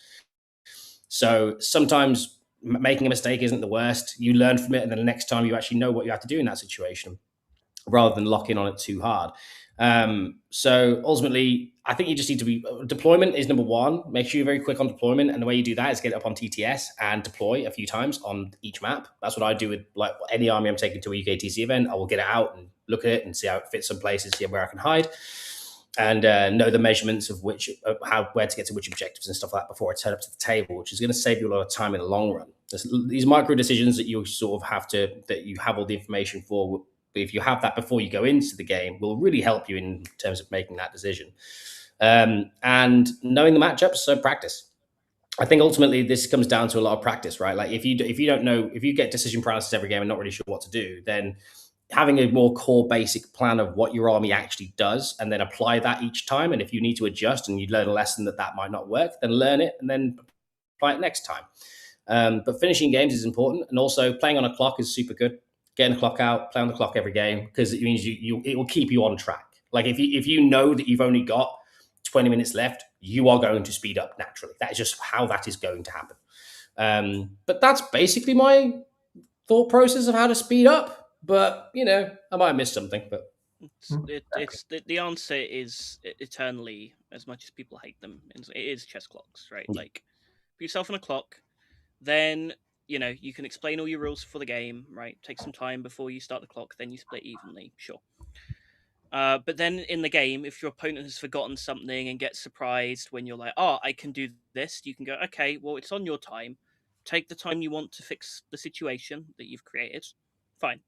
So sometimes making a mistake isn't the worst. You learn from it, and then the next time you actually know what you have to do in that situation, rather than locking on it too hard. So ultimately, I think you just need to be deployment is number one. Make sure you're very quick on deployment, and the way you do that is get it up on TTS and deploy a few times on each map. That's what I do with like any army I'm taking to a UKTC event. I will get it out and look at it and see how it fits some places, see where I can hide, and know the measurements of where to get to which objectives and stuff like that before I turn up to the table, which is going to save you a lot of time in the long run. These micro decisions that you sort of that you have all the information for. If you have that before you go into the game, will really help you in terms of making that decision. And knowing the matchups, so practice. I think ultimately this comes down to a lot of practice, right? Like if you don't know, if you get decision paralysis every game and not really sure what to do, then having a more core basic plan of what your army actually does and then apply that each time. And if you need to adjust and you learn a lesson that might not work, then learn it and then apply it next time. But finishing games is important. And also playing on a clock is super good. Getting the clock out, play on the clock every game, because it means it will keep you on track. Like if you know that you've only got 20 minutes left, you are going to speed up naturally. That is just how that is going to happen. But that's basically my thought process of how to speed up. But I might have missed something. But the answer is eternally, as much as people hate them, it is chess clocks, right? Like put yourself on a clock, then you can explain all your rules for the game, right? Take some time before you start the clock, then you split evenly, sure. But then in the game, if your opponent has forgotten something and gets surprised when you're like, oh, I can do this, you can go, okay, well, it's on your time. take the time you want to fix the situation that you've created. Fine.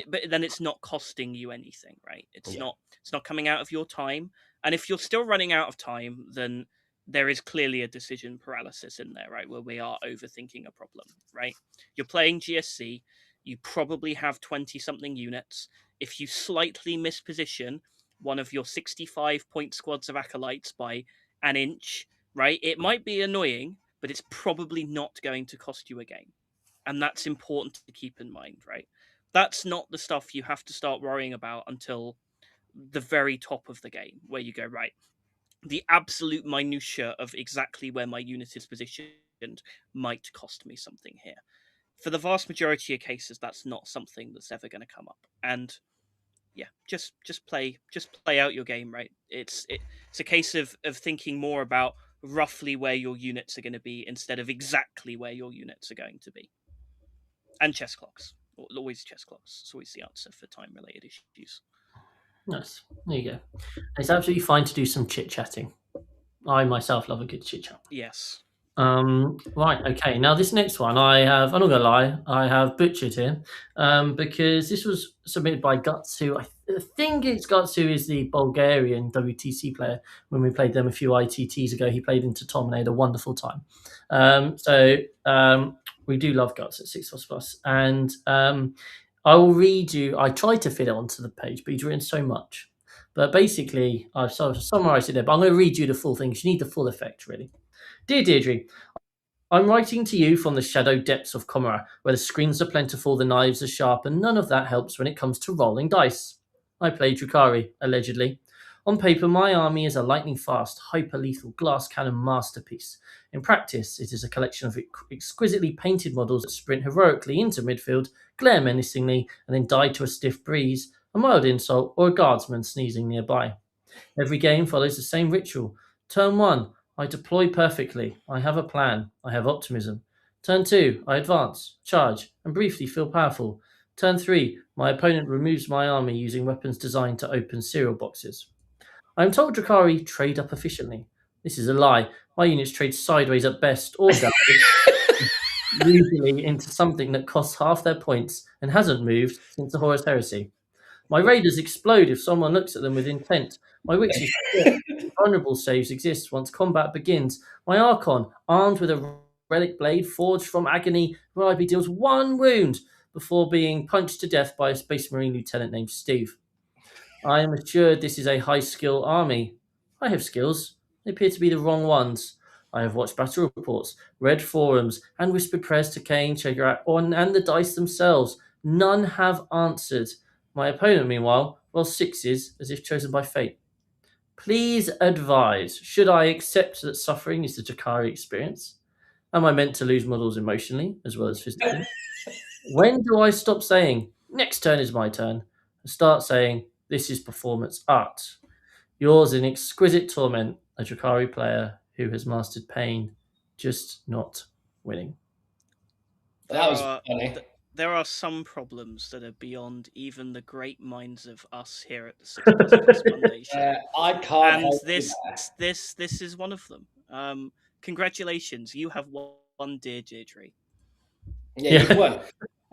But then it's not costing you anything, right? It's not coming out of your time. And if you're still running out of time, then there is clearly a decision paralysis in there, right? Where we are overthinking a problem, right? You're playing GSC, you probably have 20 something units. If you slightly misposition one of your 65 point squads of acolytes by an inch, right? It might be annoying, but it's probably not going to cost you a game. And that's important to keep in mind, right? That's not the stuff you have to start worrying about until the very top of the game, where you go, right, the absolute minutiae of exactly where my unit is positioned might cost me something here. For the vast majority of cases, that's not something that's ever going to come up. And yeah, just play out your game, right? It's a case of thinking more about roughly where your units are going to be instead of exactly where your units are going to be. And chess clocks. Always chess clocks. It's always the answer for time-related issues. Nice. There you go. It's absolutely fine to do some chit-chatting. I myself love a good chit-chat. Yes. Right, okay. Now this next one, I'm not gonna lie, I have butchered here, because this was submitted by Guts, who I think it's Guts, who is the Bulgarian WTC player. When we played them a few ITTs ago, he played into Tom and they had a wonderful time. We do love Guts at 6++, and I will read you. I tried to fit it onto the page, but he's written so much. But basically, I've sort of summarised it there. But I'm going to read you the full thing because you need the full effect, really. Dear Deirdre, I'm writing to you from the shadow depths of Comera, where the screens are plentiful, the knives are sharp, and none of that helps when it comes to rolling dice. I play Drukhari, allegedly. On paper, my army is a lightning-fast, hyper-lethal glass cannon masterpiece. In practice, it is a collection of exquisitely painted models that sprint heroically into midfield, glare menacingly, and then die to a stiff breeze, a mild insult, or a guardsman sneezing nearby. Every game follows the same ritual. Turn 1, I deploy perfectly. I have a plan. I have optimism. Turn 2, I advance, charge, and briefly feel powerful. Turn 3, my opponent removes my army using weapons designed to open cereal boxes. I am told Drukhari trade up efficiently. This is a lie. My units trade sideways at best or downwards, usually into something that costs half their points and hasn't moved since the Horus Heresy. My raiders explode if someone looks at them with intent. My witches vulnerable saves exist once combat begins. My Archon, armed with a relic blade forged from agony, reliably deals 1 wound before being punched to death by a Space Marine lieutenant named Steve. I am assured this is a high-skill army. I have skills. They appear to be the wrong ones. I have watched battle reports, read forums, and whispered prayers to Kane, Chegarat, and the dice themselves. None have answered. My opponent, meanwhile, rolls 6s as if chosen by fate. Please advise, should I accept that suffering is the Drukhari experience? Am I meant to lose models emotionally as well as physically? When do I stop saying, next turn is my turn, and start saying, this is performance art? Yours in exquisite torment, a Drukhari player who has mastered pain, just not winning. That was funny. There are some problems that are beyond even the great minds of us here at the 6++ Monday show. I can't And help this is one of them. Congratulations, you have won, dear Deirdre. Yeah, you've won.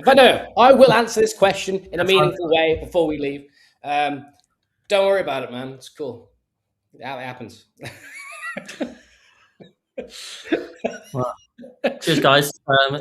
But no, I will answer this question in a meaningful way before we leave. Don't worry about it, man. It's cool. It happens. Well, cheers, guys.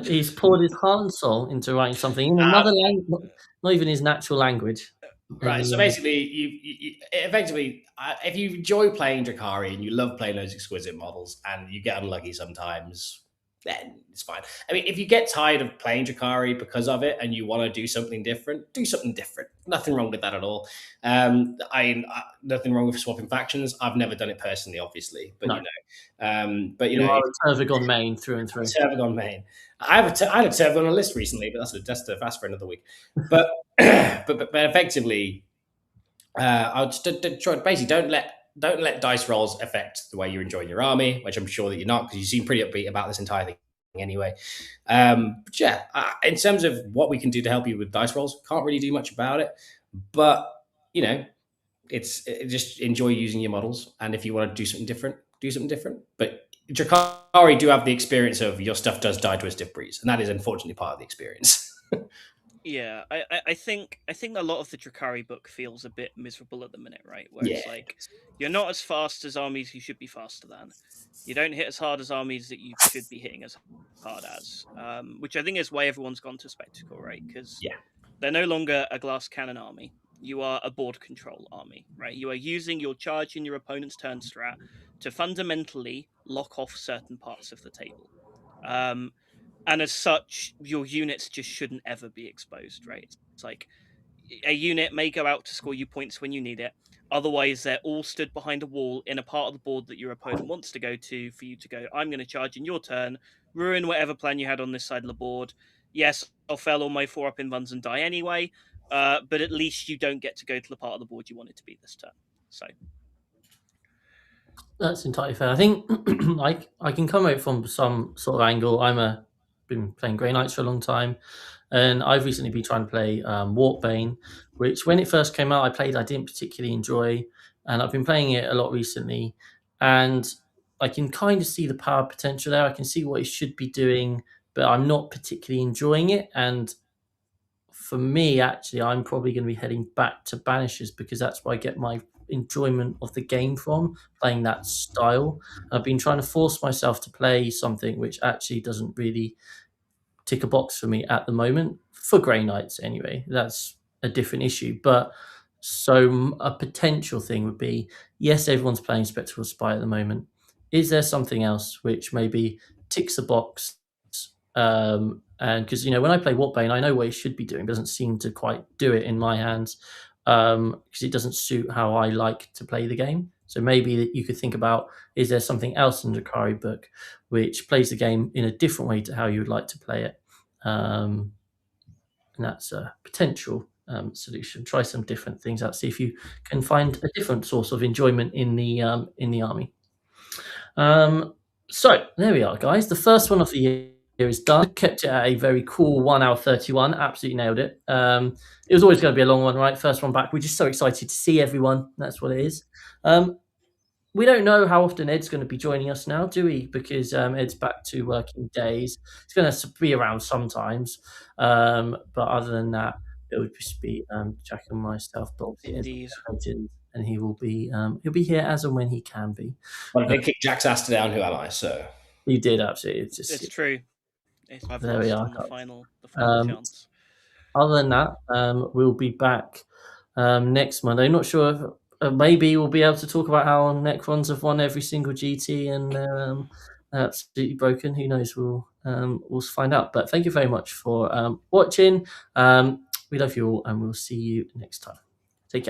He's poured his heart and soul into writing something in another language, not even his natural language. Right. So basically, you effectively, if you enjoy playing Drukhari and you love playing those exquisite models, and you get unlucky sometimes, then it's fine. I mean, if you get tired of playing Drukhari because of it and you want to do something different, do something different. Nothing wrong with that at all. Nothing wrong with swapping factions. I've never done it personally, obviously, but No. you know, are a Turvagon main through and through. Turvagon main. I had a Turvagon on a list recently, but that's for another week. But but effectively, I would try basically don't let dice rolls affect the way you're enjoying your army, which I'm sure that you're not, because you seem pretty upbeat about this entire thing anyway. But yeah, in terms of what we can do to help you with dice rolls, can't really do much about it. But you know, it's just enjoy using your models, and if you want to do something different, do something different. But Drakari do have the experience of your stuff does die to a stiff breeze, and that is unfortunately part of the experience. Yeah, I think a lot of the Drakari book feels a bit miserable at the minute, right? Where it's Yeah. like you're not as fast as armies you should be faster than. You don't hit as hard as armies that you should be hitting as hard as, which I think is why everyone's gone to Spectacle, right? Because Yeah. they're no longer a glass cannon army. You are a board control army, right? You are using your charge in your opponent's turn strat to fundamentally lock off certain parts of the table. And as such, your units just shouldn't ever be exposed, right? It's like a unit may go out to score you points when you need it. Otherwise, they're all stood behind a wall in a part of the board that your opponent wants to go to for you to go, I'm going to charge in your turn, ruin whatever plan you had on this side of the board. Yes, I'll fail all my 4-up invuns and die anyway, but at least you don't get to go to the part of the board you want it to be this turn. So That's entirely fair. I think I can come out from some sort of angle. Been playing Grey Knights for a long time, and I've recently been trying to play Warpbane, which when it first came out, I didn't particularly enjoy, and I've been playing it a lot recently, and I can kind of see the power potential there. I can see what it should be doing, but I'm not particularly enjoying it. And for me, actually, I'm probably going to be heading back to Banishers because that's where I get my enjoyment of the game from, playing that style. I've been trying to force myself to play something which actually doesn't really tick a box for me at the moment, for Grey Knights anyway. That's a different issue. But so a potential thing would be, yes, everyone's playing Spectral Spy at the moment. Is there something else which maybe ticks the box? And because when I play Warpbane, I know what it should be doing. It doesn't seem to quite do it in my hands because it doesn't suit how I like to play the game. So maybe that you could think about: is there something else in the Drakari book which plays the game in a different way to how you would like to play it? And that's a potential solution. Try some different things out. See if you can find a different source of enjoyment in the army. So there we are, guys. The first one of the year is done. Kept it at a very cool 1 hour 31. Absolutely nailed it. It was always going to be a long one, right? First one back. We're just so excited to see everyone. That's what it is. We don't know how often Ed's going to be joining us now, do we? Because Ed's back to working days. He's going to be around sometimes. But other than that, it would just be Jack and myself. But indeed, and he will be he'll be here as and when he can be. Well, if they kick Jack's ass down, who am I? So you did absolutely. It's true. I've there lost we are, on the final chance. Other than that, we'll be back next Monday. I'm not sure if maybe we'll be able to talk about how Necrons have won every single GT and they're absolutely broken. Who knows? We'll find out. But thank you very much for watching. We love you all, and we'll see you next time. Take care.